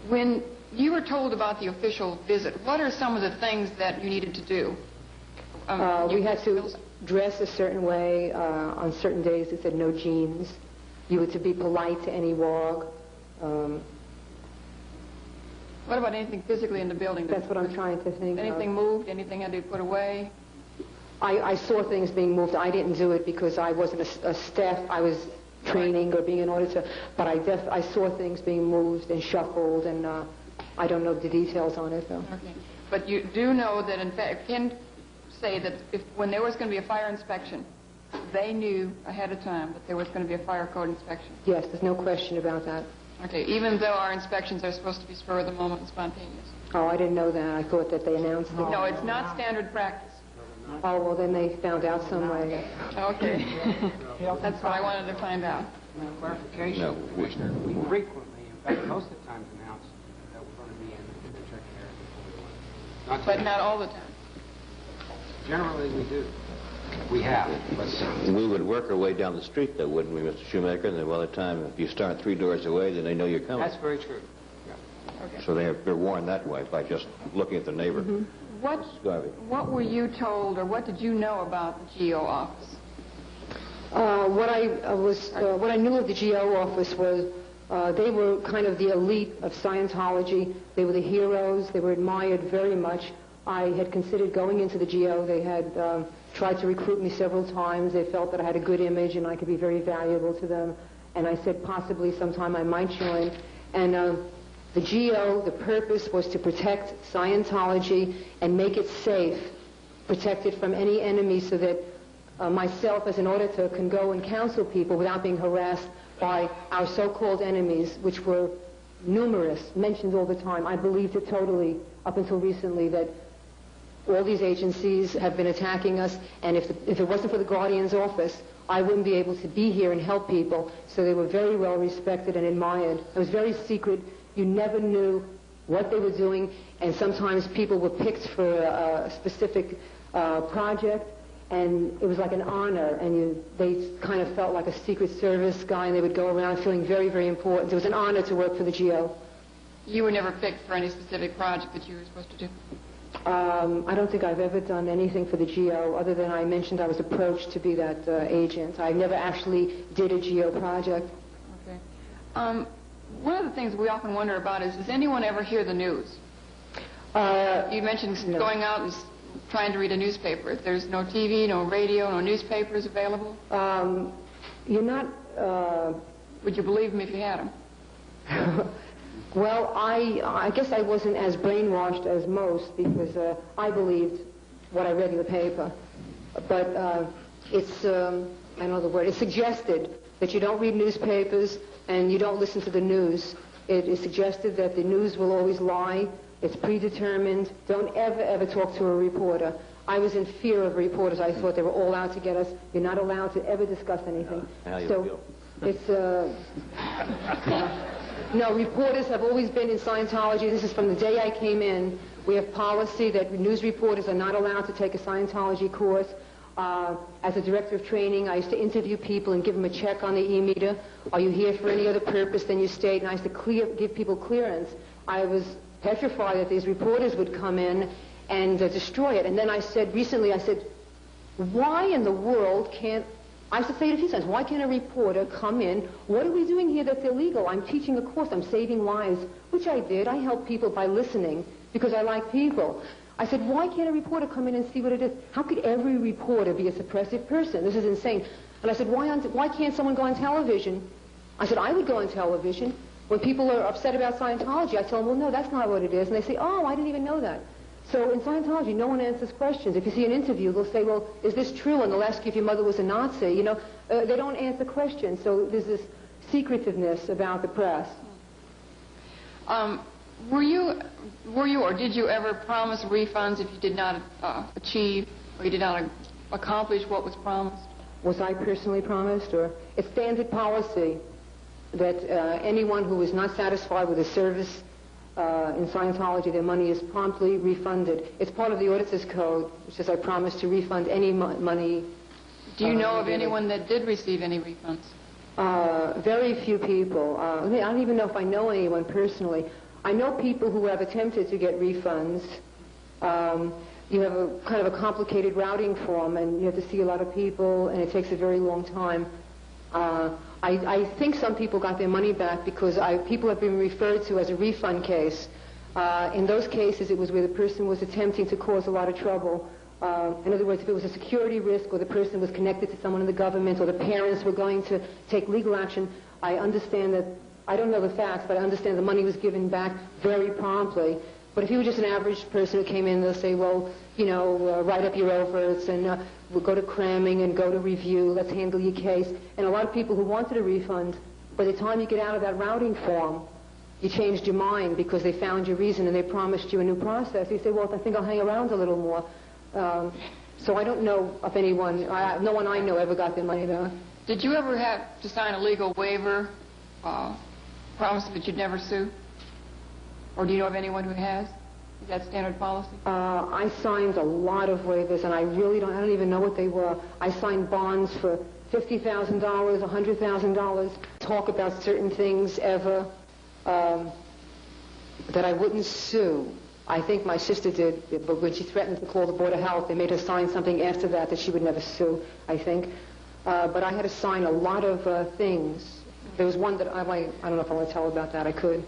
When you were told about the official visit, what are some of the things that you needed to do? We had to dress a certain way. On certain days, it said no jeans. You were to be polite to any wog. What about anything physically in the building? That's what I'm trying to think. Anything moved? Anything had to be put away? I saw things being moved. I didn't do it because I wasn't a staff. I was training or being an auditor. But I saw things being moved and shuffled, and I don't know the details on it, though. Okay. But you do know that, in fact, can say that when there was going to be a fire inspection, they knew ahead of time that there was going to be a fire code inspection? Yes, there's no question about that. Okay, even though our inspections are supposed to be spur of the moment and spontaneous? Oh, I didn't know that. I thought that they announced it. No, it's not standard practice. Oh, well, then they found out some way. Okay. That's what I wanted to find out. Clarification, No, Commissioner. We frequently, in fact, most of the times announce that we're going to be in the check area before we go in. But not all the time. Generally, we do. We have, but We would work our way down the street, though, wouldn't we, Mr. Shoemaker? And then, by the time, if you start 3 doors away, then they know you're coming. that's very true. Yeah. Okay. So they're warned that way by just looking at the neighbor. Mm-hmm. What were you told, or what did you know about the GO office? What I knew of the GO office was they were kind of the elite of Scientology. They were the heroes. They were admired very much. I had considered going into the GO. They had tried to recruit me several times. They felt that I had a good image and I could be very valuable to them. And I said possibly sometime I might join. And the GO, the purpose was to protect Scientology and make it safe, protect it from any enemy so that myself as an auditor can go and counsel people without being harassed by our so-called enemies, which were numerous, mentioned all the time. I believed it totally up until recently that all these agencies have been attacking us, and if it wasn't for the Guardian's office, I wouldn't be able to be here and help people. So they were very well respected and admired. It was very secret. You never knew what they were doing, and sometimes people were picked for a specific project, and it was like an honor, and they kind of felt like a Secret Service guy, and they would go around feeling very, very important. It was an honor to work for the GO. You were never picked for any specific project that you were supposed to do? I don't think I've ever done anything for the GO, other than I mentioned I was approached to be that agent. I never actually did a GO project. Okay. One of the things we often wonder about is, does anyone ever hear the news? You mentioned no. Going out and trying to read a newspaper. If there's no TV, no radio, no newspapers available? You're not... Would you believe them if you had them? Well, I guess I wasn't as brainwashed as most, because I believed what I read in the paper. But it's, I don't know the word, it's suggested that you don't read newspapers and you don't listen to the news. It is suggested that the news will always lie. It's predetermined. Don't ever, ever talk to a reporter. I was in fear of reporters. I thought they were all out to get us. You're not allowed to ever discuss anything. How you So feel? it's, no, reporters have always been in Scientology. This is from the day I came in. We have policy that news reporters are not allowed to take a Scientology course. As a director of training, I used to interview people and give them a check on the e-meter. Are you here for any other purpose than you state? And I used to give people clearance. I was petrified that these reporters would come in and destroy it. And then recently I said, why in the world can't, I used to say it a few times, why can't a reporter come in? What are we doing here that's illegal? I'm teaching a course, I'm saving lives, which I did. I help people by listening because I like people. I said, why can't a reporter come in and see what it is? How could every reporter be a suppressive person? This is insane. And I said, why can't someone go on television? I said, I would go on television. When people are upset about Scientology, I tell them, well, no, that's not what it is. And they say, oh, I didn't even know that. So in Scientology, no one answers questions. If you see an interview, they'll say, well, is this true? And they'll ask you if your mother was a Nazi. You know, they don't answer questions. So there's this secretiveness about the press. Were you or did you ever promise refunds if you did not achieve or you did not accomplish what was promised? Was I personally promised? Or it's standard policy that anyone who is not satisfied with a service in Scientology, their money is promptly refunded. It's part of the Auditor's Code, which says I promise to refund any money. Do you know of anyone that did receive any refunds? Very few people. I don't even know if I know anyone personally. I know people who have attempted to get refunds. You have a kind of a complicated routing form, and you have to see a lot of people, and it takes a very long time. I think some people got their money back because people have been referred to as a refund case. In those cases, it was where the person was attempting to cause a lot of trouble. In other words, if it was a security risk or the person was connected to someone in the government or the parents were going to take legal action, I understand that, I don't know the facts, but I understand the money was given back very promptly. But if you were just an average person who came in, they'll say, well, you know, write up your overts and we'll go to cramming and go to review, let's handle your case. And a lot of people who wanted a refund, by the time you get out of that routing form, you changed your mind because they found your reason and they promised you a new process. You say, well, I think I'll hang around a little more. So I don't know of anyone, no one I know ever got their money back. Did you ever have to sign a legal waiver promising that you'd never sue? Or do you know of anyone who has? Is that standard policy? I signed a lot of waivers, and I don't even know what they were. I signed bonds for $50,000, $100,000, talk about certain things ever, that I wouldn't sue. I think my sister did, but when she threatened to call the Board of Health, they made her sign something after that she would never sue, I think. But I had to sign a lot of things. There was one that I don't know if I want to tell about that. I could.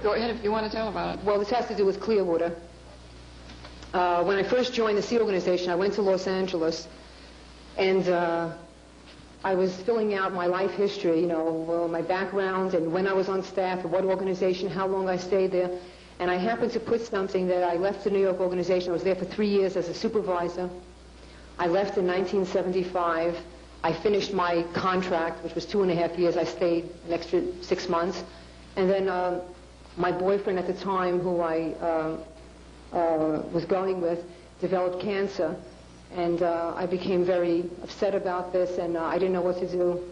Go ahead if you want to tell about it. Well, this has to do with Clearwater. When I first joined the Sea Organization, I went to Los Angeles, and I was filling out my life history, you know, my background and when I was on staff, at what organization, how long I stayed there. And I happened to put something that I left the New York organization. I was there for 3 years as a supervisor. I left in 1975. I finished my contract, which was 2.5 years. I stayed an extra 6 months. And then my boyfriend at the time, who I was going with developed cancer. And I became very upset about this, and I didn't know what to do.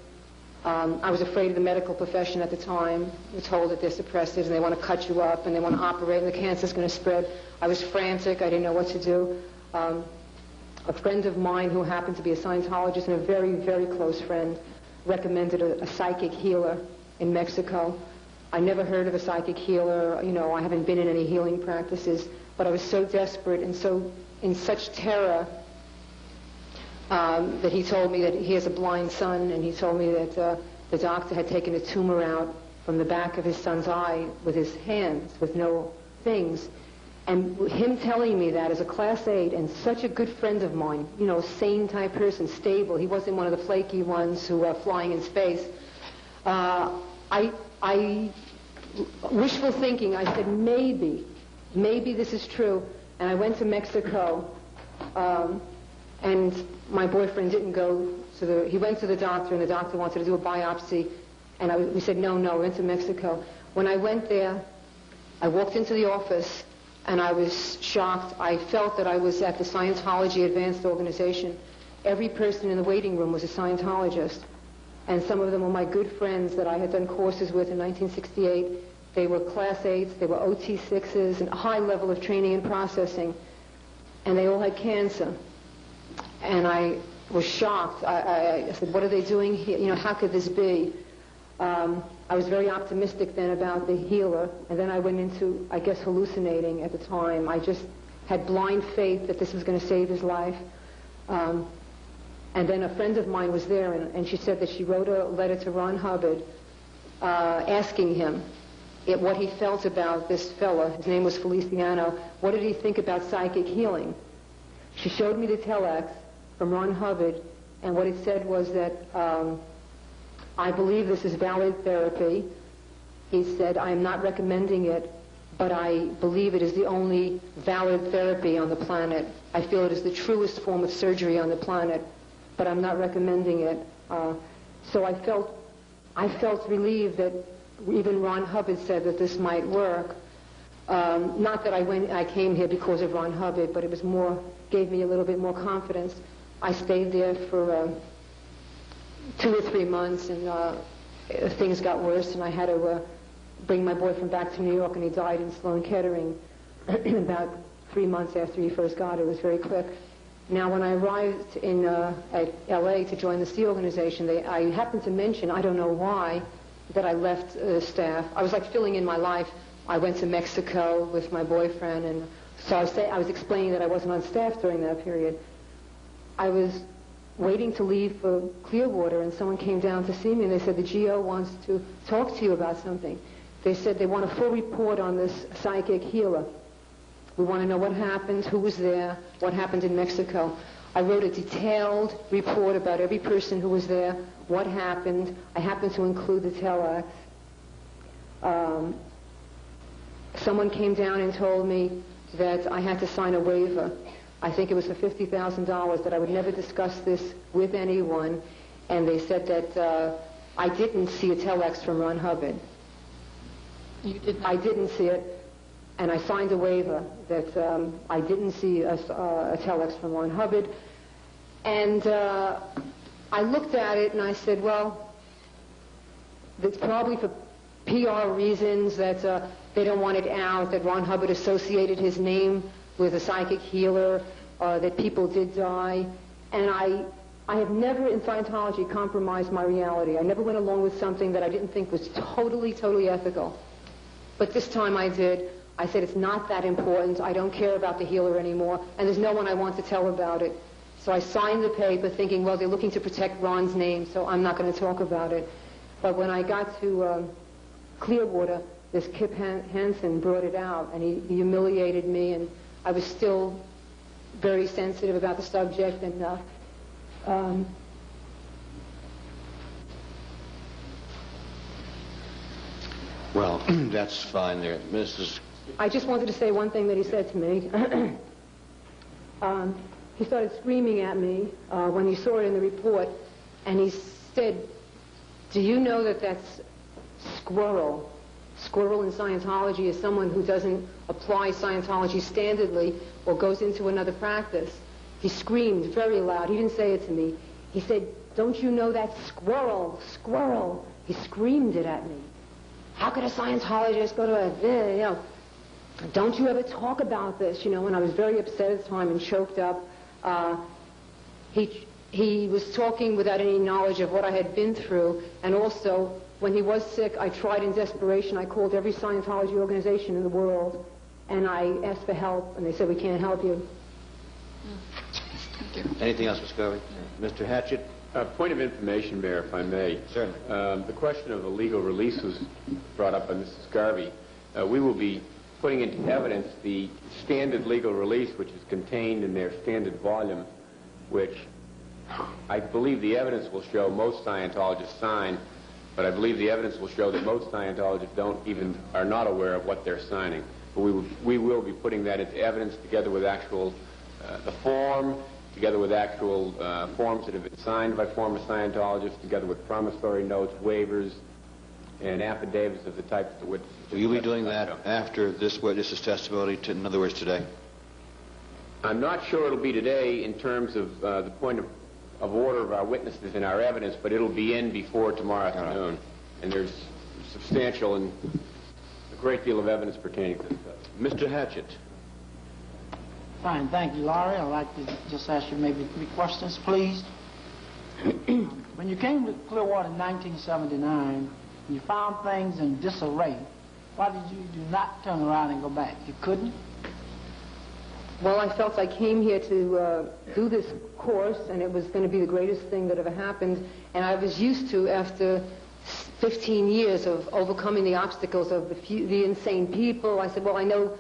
I was afraid of the medical profession at the time. We were told that they're suppressives and they want to cut you up and they want to operate and the cancer's going to spread. I was frantic. I didn't know what to do. A friend of mine who happened to be a Scientologist and a very, very close friend recommended a psychic healer in Mexico. I never heard of a psychic healer. You know, I haven't been in any healing practices, but I was so desperate and so in such terror that he told me that he has a blind son, and he told me that the doctor had taken a tumor out from the back of his son's eye with his hands, with no things. And him telling me that as a Class 8 and such a good friend of mine, you know, sane type person, stable. He wasn't one of the flaky ones who are flying in space. I wishful thinking, I said, maybe this is true. And I went to Mexico, and my boyfriend didn't go to he went to the doctor, and the doctor wanted to do a biopsy. And we said, no, we went to Mexico. When I went there, I walked into the office, and I was shocked. I felt that I was at the Scientology Advanced Organization. Every person in the waiting room was a Scientologist. And some of them were my good friends that I had done courses with in 1968. They were Class 8s, they were OT6s, and a high level of training and processing. And they all had cancer. And I was shocked. I said, what are they doing here? You know, how could this be? I was very optimistic then about the healer, and then I went into, I guess, hallucinating at the time. I just had blind faith that this was going to save his life. And then a friend of mine was there, and she said that she wrote a letter to Ron Hubbard asking him what he felt about this fella. His name was Feliciano. What did he think about psychic healing? She showed me the telex from Ron Hubbard, and what it said was that I believe this is valid therapy. He said, I am not recommending it, but I believe it is the only valid therapy on the planet. I feel it is the truest form of surgery on the planet, but I'm not recommending it. So I felt relieved that even Ron Hubbard said that this might work. Not that I came here because of Ron Hubbard, but it was gave me a little bit more confidence. I stayed there for 2 or 3 months, and things got worse, and I had to bring my boyfriend back to New York, and he died in Sloan Kettering about 3 months after he first got it. It was very quick. Now, when I arrived at L.A. to join the Sea Organization, I happened to mention, I don't know why, that I left staff. I was like filling in my life. I went to Mexico with my boyfriend, and so I was explaining that I wasn't on staff during that period. I was waiting to leave for Clearwater, and someone came down to see me, and they said, the GO wants to talk to you about something. They said they want a full report on this psychic healer. We want to know what happened, who was there, what happened in Mexico. I wrote a detailed report about every person who was there, what happened. I happened to include the telex. Someone came down and told me that I had to sign a waiver. I think it was for $50,000, that I would never discuss this with anyone. And they said that I didn't see a telex from Ron Hubbard. You did not? I didn't see it, and I signed a waiver that I didn't see a telex from Ron Hubbard. And I looked at it and I said, well, it's probably for PR reasons that they don't want it out, that Ron Hubbard associated his name with a psychic healer, that people did die. And I have never in Scientology compromised my reality. I never went along with something that I didn't think was totally, totally ethical. But this time I did. I said, it's not that important. I don't care about the healer anymore, and there's no one I want to tell about it. So I signed the paper thinking, well, they're looking to protect Ron's name, so I'm not going to talk about it. But when I got to Clearwater, this Kip Hansen brought it out, and he humiliated me, and I was still very sensitive about the subject, and well, that's fine there. Mrs. I just wanted to say one thing that he said to me. He started screaming at me when he saw it in the report, and he said, do you know that that's squirrel? Squirrel in Scientology is someone who doesn't apply Scientology standardly or goes into another practice. He screamed very loud. He didn't say it to me. He said, "Don't you know that squirrel, squirrel?" He screamed it at me. How could a Scientologist go to a, don't you ever talk about this, and I was very upset at the time and choked up. He was talking without any knowledge of what I had been through, and also, when he was sick, I tried in desperation. I called every Scientology organization in the world, and I asked for help, and they said, "We can't help you." Thank you. Anything else, Ms. Garvey? Mr. Hatchett? Point of information, Mayor, if I may. Certainly. The question of a legal release was brought up by Mrs. Garvey. We will be putting into evidence the standard legal release, which is contained in their standard volume, which I believe the evidence will show most Scientologists sign, but I believe the evidence will show that most Scientologists are not aware of what they're signing. But we will be putting that into evidence together with actual, the form, together with actual forms that have been signed by former Scientologists, together with promissory notes, waivers, and affidavits of the type that the witnesses. Will you be doing that after this witness's testimony, in other words, today? I'm not sure it'll be today in terms of the point of order of our witnesses and our evidence, but it'll be in before tomorrow afternoon. And there's substantial and a great deal of evidence pertaining to this. Mr. Hatchett. Fine, thank you, Laurie. I'd like to just ask you maybe 3 questions, please. When you came to Clearwater in 1979, you found things in disarray. Why did you do not turn around and go back? You couldn't? Well, I felt I came here to do this course, and it was going to be the greatest thing that ever happened. And I was used to, after 15 years of overcoming the obstacles of the insane people, I said, well, I know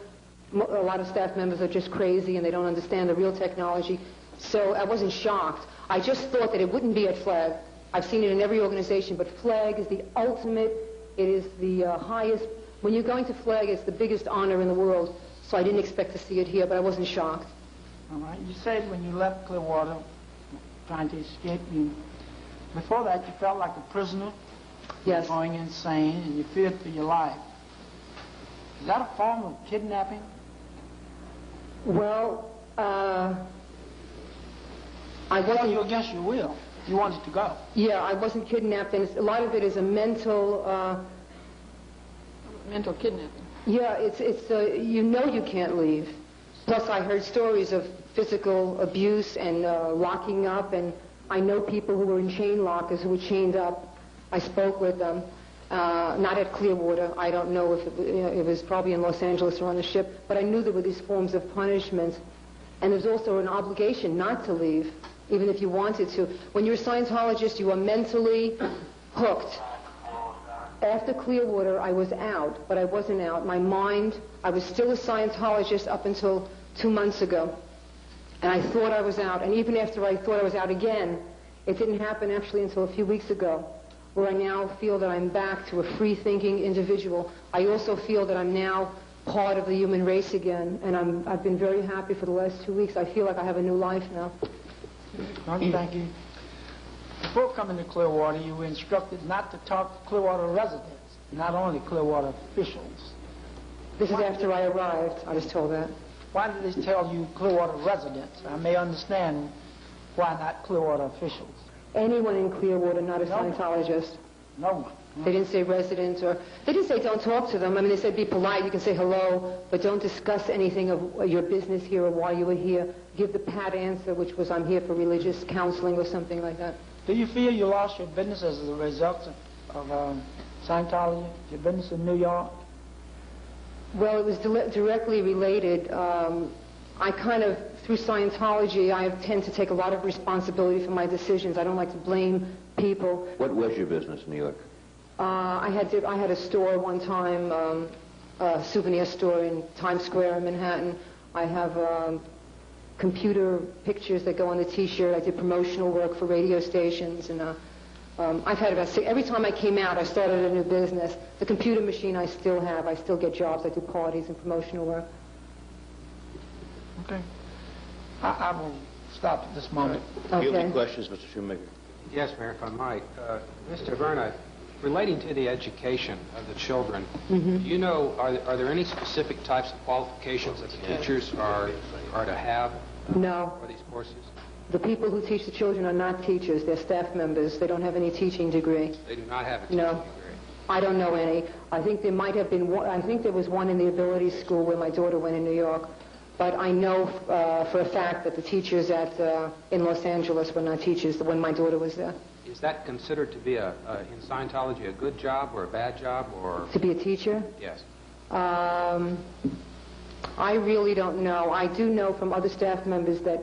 a lot of staff members are just crazy and they don't understand the real technology. So I wasn't shocked. I just thought that it wouldn't be at FLAG. I've seen it in every organization, but FLAG is the ultimate. It is the highest. When you're going to FLAG, it's the biggest honor in the world. So I didn't expect to see it here, but I wasn't shocked. All right. You said when you left Clearwater, trying to escape, before that you felt like a prisoner. Yes. You were going insane, and you feared for your life. Is that a form of kidnapping? Well, I wasn't. Well, you against your will. You wanted to go. Yeah, I wasn't kidnapped, and a lot of it is a mental. Mental kidnapping. Yeah, it's you can't leave. Plus, I heard stories of physical abuse and locking up, and I know people who were in chain lockers who were chained up. I spoke with them, not at Clearwater. I don't know if it was probably in Los Angeles or on the ship, but I knew there were these forms of punishment, and there's also an obligation not to leave, even if you wanted to. When you're a Scientologist, you are mentally hooked. After Clearwater, I was out, but I wasn't out. My mind, I was still a Scientologist up until 2 months ago. And I thought I was out. And even after I thought I was out again, it didn't happen actually until a few weeks ago, where I now feel that I'm back to a free-thinking individual. I also feel that I'm now part of the human race again. And I've been very happy for the last 2 weeks. I feel like I have a new life now. Thank you. Before coming to Clearwater, you were instructed not to talk to Clearwater residents, not only Clearwater officials. This is after I arrived. I was told that. Why did they tell you Clearwater residents? I may understand why not Clearwater officials. Anyone in Clearwater, not a Scientologist. No one. They didn't say residents, or they didn't say don't talk to them. I mean, they said be polite. You can say hello, but don't discuss anything of your business here or why you were here. Give the pat answer, which was I'm here for religious counseling or something like that. Do you feel you lost your business as a result of Scientology, your business in New York? Well, it was directly related. I kind of, through Scientology, I tend to take a lot of responsibility for my decisions. I don't like to blame people. What was your business in New York? I had a store one time, a souvenir store in Times Square in Manhattan. I have computer pictures that go on the T-shirt. I did promotional work for radio stations, and I've had about every time I came out, I started a new business. The computer machine I still have. I still get jobs. I do parties and promotional work. Okay. I will stop at this moment. Do you have any questions, Mr. Shoemaker? Yes, Mayor, if I might. Ms. Taverna, Relating to the education of the children, Mm-hmm. do you know, are there any specific types of qualifications that the teachers are to have No. for these courses? The people who teach the children are not teachers. They're staff members. They don't have any teaching degree. They do not have a teaching No. degree. I don't know any. I think there might have been one. I think there was one in the ability school where my daughter went in New York. But I know for a fact that the teachers in Los Angeles were not teachers when my daughter was there. Is that considered to be in Scientology a good job or a bad job, or? To be a teacher? Yes. I really don't know. I do know from other staff members that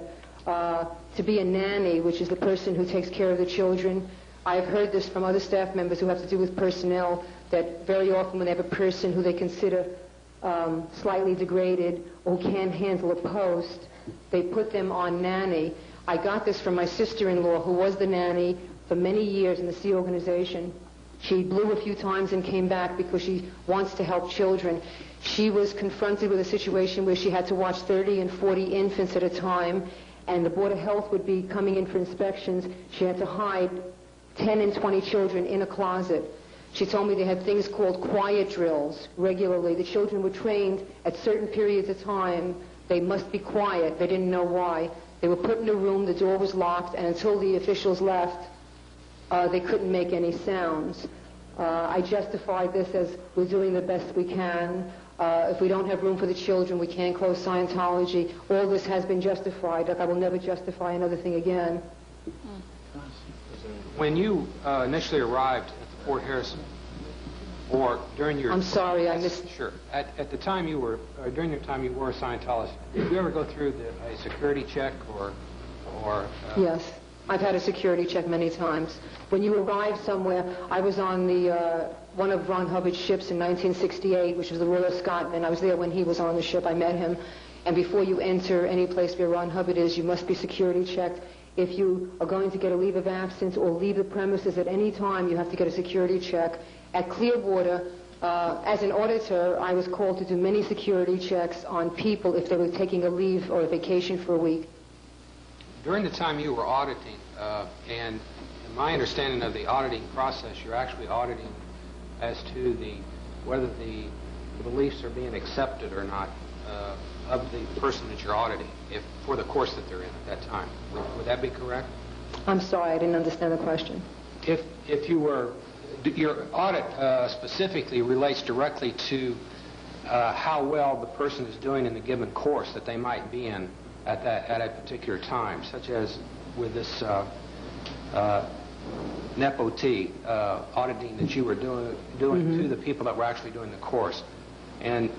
to be a nanny, which is the person who takes care of the children, I've heard this from other staff members who have to do with personnel, that very often when they have a person who they consider slightly degraded or who can't handle a post, they put them on nanny. I got this from my sister-in-law, who was the nanny for many years in the Sea Organization. She blew a few times and came back because she wants to help children. She was confronted with a situation where she had to watch 30 and 40 infants at a time, and the Board of Health would be coming in for inspections. She had to hide 10 and 20 children in a closet. She told me they had things called quiet drills regularly. The children were trained at certain periods of time. They must be quiet. They didn't know why. They were put in a room, the door was locked, and until the officials left, they couldn't make any sounds. I justified this as we're doing the best we can. If we don't have room for the children, we can't close Scientology. All this has been justified. Like I will never justify another thing again. When you initially arrived at the Fort Harrison, or during your... I'm sorry, I missed... Sure. At the time you were, during the time you were a Scientologist, did you ever go through a security check or Yes. I've had a security check many times. When you arrive somewhere, I was on the one of Ron Hubbard's ships in 1968, which was the Royal Scotsman. I was there when he was on the ship. I met him. And before you enter any place where Ron Hubbard is, you must be security checked. If you are going to get a leave of absence or leave the premises at any time, you have to get a security check. At Clearwater, as an auditor, I was called to do many security checks on people if they were taking a leave or a vacation for a week. During the time you were auditing, and in my understanding of the auditing process, you're actually auditing as to whether the beliefs are being accepted or not of the person that you're auditing, for the course that they're in at that time. Would that be correct? I'm sorry, I didn't understand the question. If you were, your audit specifically relates directly to how well the person is doing in the given course that they might be in at a particular time, such as with this NEPO-T auditing that you were doing to the people that were actually doing the course. And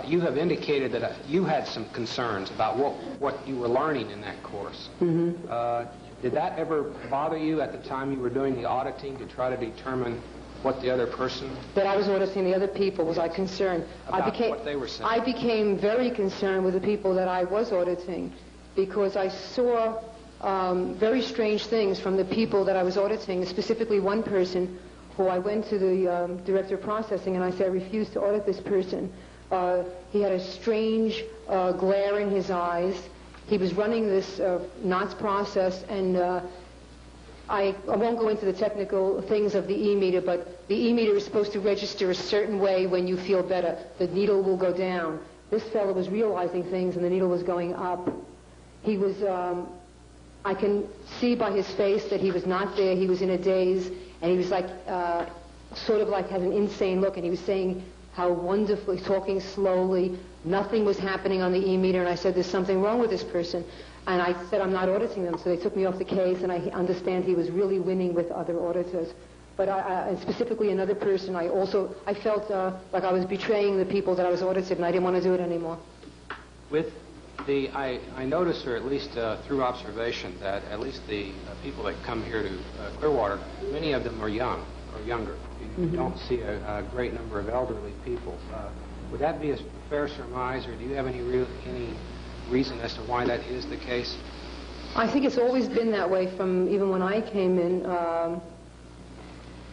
you have indicated that you had some concerns about what you were learning in that course. Did that ever bother you at the time you were doing the auditing to try to determine what the other person... That I was auditing the other people, was I concerned? About what they were saying? I became very concerned with the people that I was auditing because I saw very strange things from the people that I was auditing, specifically one person who I went to the director of processing and I said, I refuse to audit this person. He had a strange glare in his eyes. He was running this NOTS process, and I won't go into the technical things of the e-meter, but the e-meter is supposed to register a certain way when you feel better. The needle will go down. This fellow was realizing things, and the needle was going up. He was, I can see by his face that he was not there. He was in a daze, and he was like, sort of like had an insane look, and he was saying how wonderfully, talking slowly. Nothing was happening on the e-meter, and I said, there's something wrong with this person. And I said, I'm not auditing them, so they took me off the case, and I understand he was really winning with other auditors. But and specifically another person, I felt like I was betraying the people that I was audited, and I didn't want to do it anymore. With the, I noticed, or at least through observation, that at least the people that come here to Clearwater, many of them are young or younger. You don't see a great number of elderly people. Would that be a fair surmise, or do you have any reason as to why that is the case? I think it's always been that way from even when I came in.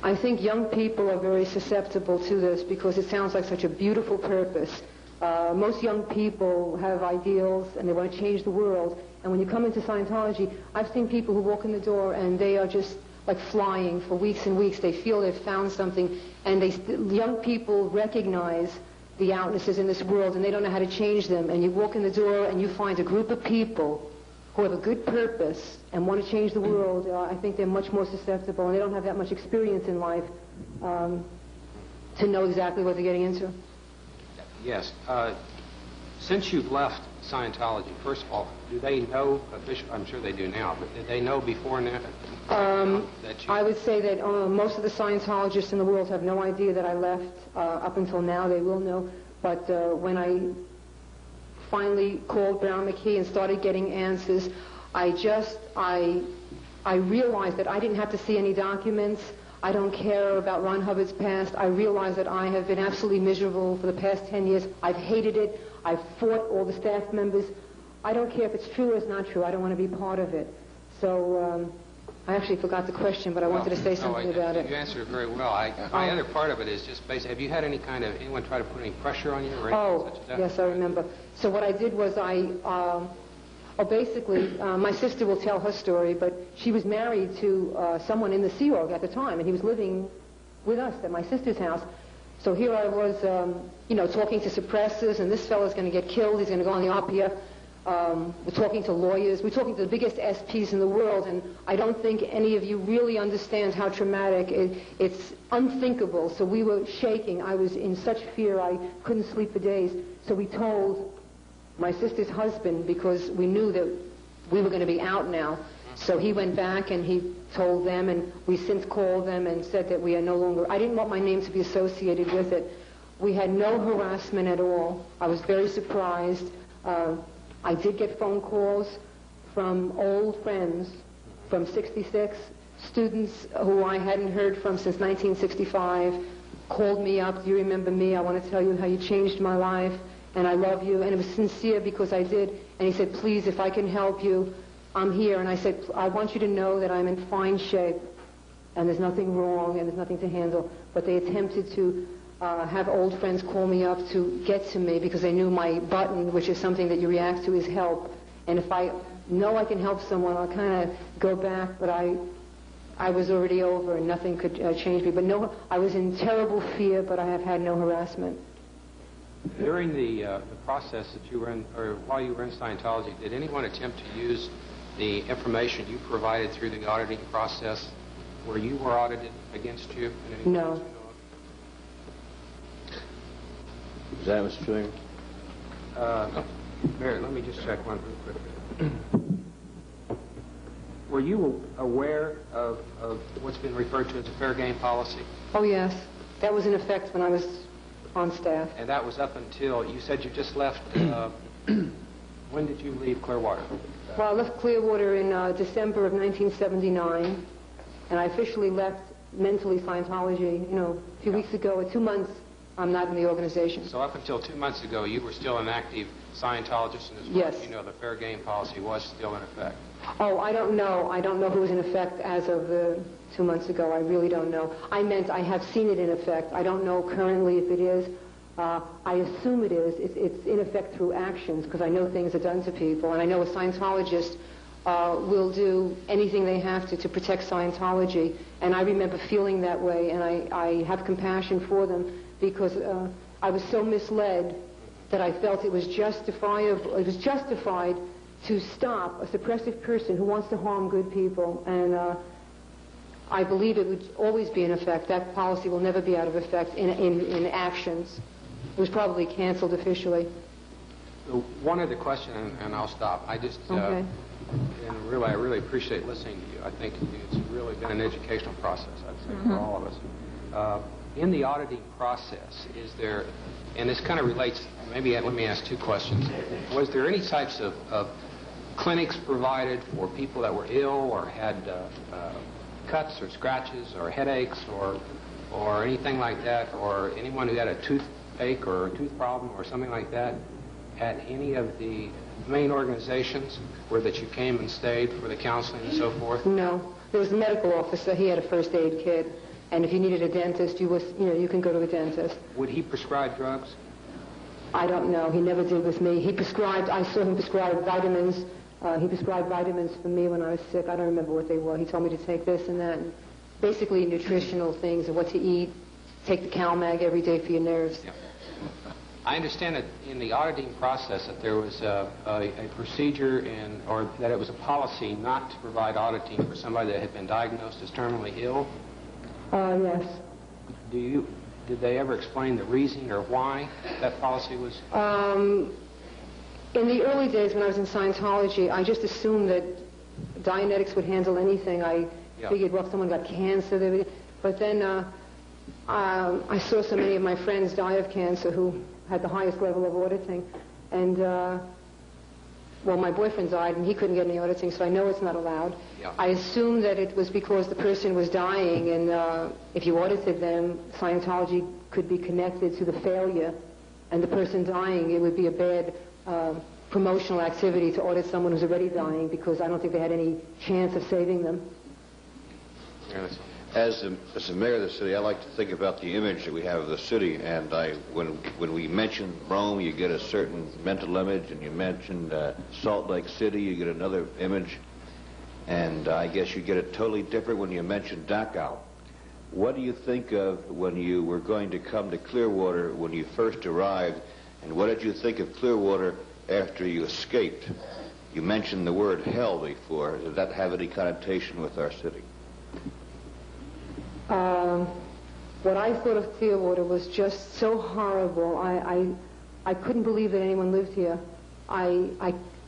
I think young people are very susceptible to this because it sounds like such a beautiful purpose. Most young people have ideals and they want to change the world. And when you come into Scientology, I've seen people who walk in the door and they are just like flying for weeks and weeks. They feel they've found something, and young people recognize the outnesses in this world, and they don't know how to change them. And you walk in the door, and you find a group of people who have a good purpose and want to change the world. I think they're much more susceptible, and they don't have that much experience in life to know exactly what they're getting into. Yes. Since you've left Scientology, first of all, do they know, I'm sure they do now, but did they know before now? I would say that most of the Scientologists in the world have no idea that I left. Up until now, they will know. But when I finally called Brown McKee and started getting answers, I realized that I didn't have to see any documents. I don't care about Ron Hubbard's past. I realize that I have been absolutely miserable for the past 10 years. I've hated it. I've fought all the staff members. I don't care if it's true or it's not true. I don't want to be part of it. So I actually forgot the question, but I wanted to say something about it. You answered it very well. My other part of it is just basically, have you had anyone try to put any pressure on you or anything such as that? Yes, I remember. So what I did was basically, my sister will tell her story, but she was married to someone in the Sea Org at the time, and he was living with us at my sister's house. So here I was, talking to suppressors, and this fellow's going to get killed. He's going to go on the RPF. We're talking to lawyers. We're talking to the biggest SPs in the world, and I don't think any of you really understand how traumatic it's unthinkable. So we were shaking. I was in such fear I couldn't sleep for days. So we told my sister's husband, because we knew that we were going to be out now. So he went back and he told them, and we since called them and said that we are no longer, I didn't want my name to be associated with it. We had no harassment at all. I was very surprised. I did get phone calls from old friends from 66, students who I hadn't heard from since 1965, called me up. Do you remember me? I want to tell you how you changed my life, and I love you. And it was sincere because I did. And he said, please, if I can help you, I'm here. And I said, I want you to know that I'm in fine shape, and there's nothing wrong, and there's nothing to handle. But they attempted to have old friends call me up to get to me because they knew my button, which is something that you react to, is help. And if I know I can help someone, I'll kind of go back, but I was already over and nothing could change me. But no, I was in terrible fear, but I have had no harassment. During the process that you were in, or while you were in Scientology, did anyone attempt to use the information you provided through the auditing process where you were audited against you? No. Is that Mr. Trillinger? Mary, let me just check one real quick. Were you aware of what's been referred to as a fair game policy? Oh, yes. That was in effect when I was on staff. And that was up until, you said you just left, when did you leave Clearwater? Well, I left Clearwater in December of 1979, and I officially left mentally Scientology, a few weeks ago, or 2 months. I'm not in the organization. So up until 2 months ago, you were still an active Scientologist, and as far as you know, the fair game policy was still in effect. Oh, I don't know. I don't know who was in effect as of 2 months ago. I really don't know. I meant I have seen it in effect. I don't know currently if it is. I assume it is. It's in effect through actions, because I know things are done to people, and I know a Scientologist will do anything they have to protect Scientology, and I remember feeling that way, and I have compassion for them, because I was so misled that I felt it was justified to stop a suppressive person who wants to harm good people, and I believe it would always be in effect. That policy will never be out of effect in actions. It was probably canceled officially. One other question, and I'll stop. I just, okay. And really, I really appreciate listening to you. I think it's really been an educational process, I'd say, for all of us. In the auditing process, is there, and this kind of relates, maybe let me ask two questions. Was there any types of clinics provided for people that were ill or had cuts or scratches or headaches or anything like that, or anyone who had a toothache or a tooth problem or something like that at any of the main organizations where that you came and stayed for the counseling and so forth? No. There was a medical officer. He had a first aid kit. And if you needed a dentist, you can go to a dentist. Would he prescribe drugs? I don't know. He never did with me. I saw him prescribe vitamins, He prescribed vitamins for me when I was sick. I don't remember what they were. He told me to take this and that, and basically nutritional things and what to eat. Take the CalMag every day for your nerves. Yeah. I understand that in the auditing process that there was a procedure or that it was a policy not to provide auditing for somebody that had been diagnosed as terminally ill. Yes. Did they ever explain the reason or why that policy was? In the early days when I was in Scientology, I just assumed that Dianetics would handle anything. I figured, well, if someone got cancer, they would. But then I saw so many of my friends die of cancer who had the highest level of auditing. And, well, my boyfriend died, and he couldn't get any auditing, so I know it's not allowed. Yeah. I assumed that it was because the person was dying, and if you audited them, Scientology could be connected to the failure, and the person dying, it would be a bad promotional activity to audit someone who's already dying, because I don't think they had any chance of saving them. As the mayor of the city, I like to think about the image that we have of the city, and when we mention Rome, you get a certain mental image, and you mentioned Salt Lake City, you get another image, and I guess you get it totally different when you mention Dachau. What do you think of when you were going to come to Clearwater when you first arrived, and what did you think of Clearwater after you escaped? You mentioned the word hell before. Did that have any connotation with our city? What I thought of Clearwater was just so horrible. I couldn't believe that anyone lived here. I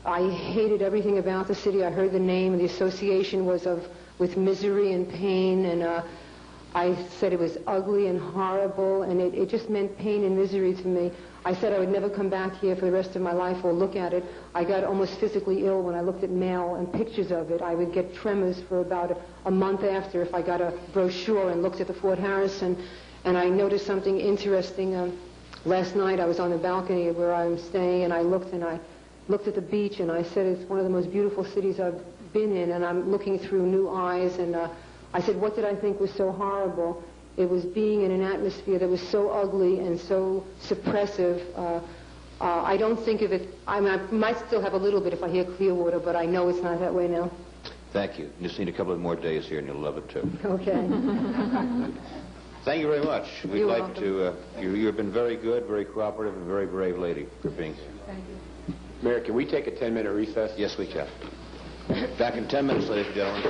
hated everything about the city. I heard the name, and the association was with misery and pain, and I said it was ugly and horrible, and it just meant pain and misery to me. I said I would never come back here for the rest of my life or look at it. I got almost physically ill when I looked at mail and pictures of it. I would get tremors for about a month after if I got a brochure and looked at the Fort Harrison. And I noticed something interesting. Last night I was on the balcony where I'm staying, and I looked at the beach, and I said it's one of the most beautiful cities I've been in, and I'm looking through new eyes. And I said, what did I think was so horrible? It was being in an atmosphere that was so ugly and so suppressive. I don't think of it, I might still have a little bit if I hear Clearwater, but I know it's not that way now. Thank you. You just need a couple of more days here, and you'll love it, too. Okay. Thank you very much. We'd You're like welcome. to, you've been very good, very cooperative, and very brave lady for being here. Thank you. Mayor, can we take a 10-minute recess? Yes, we can. Back in 10 minutes, ladies and gentlemen.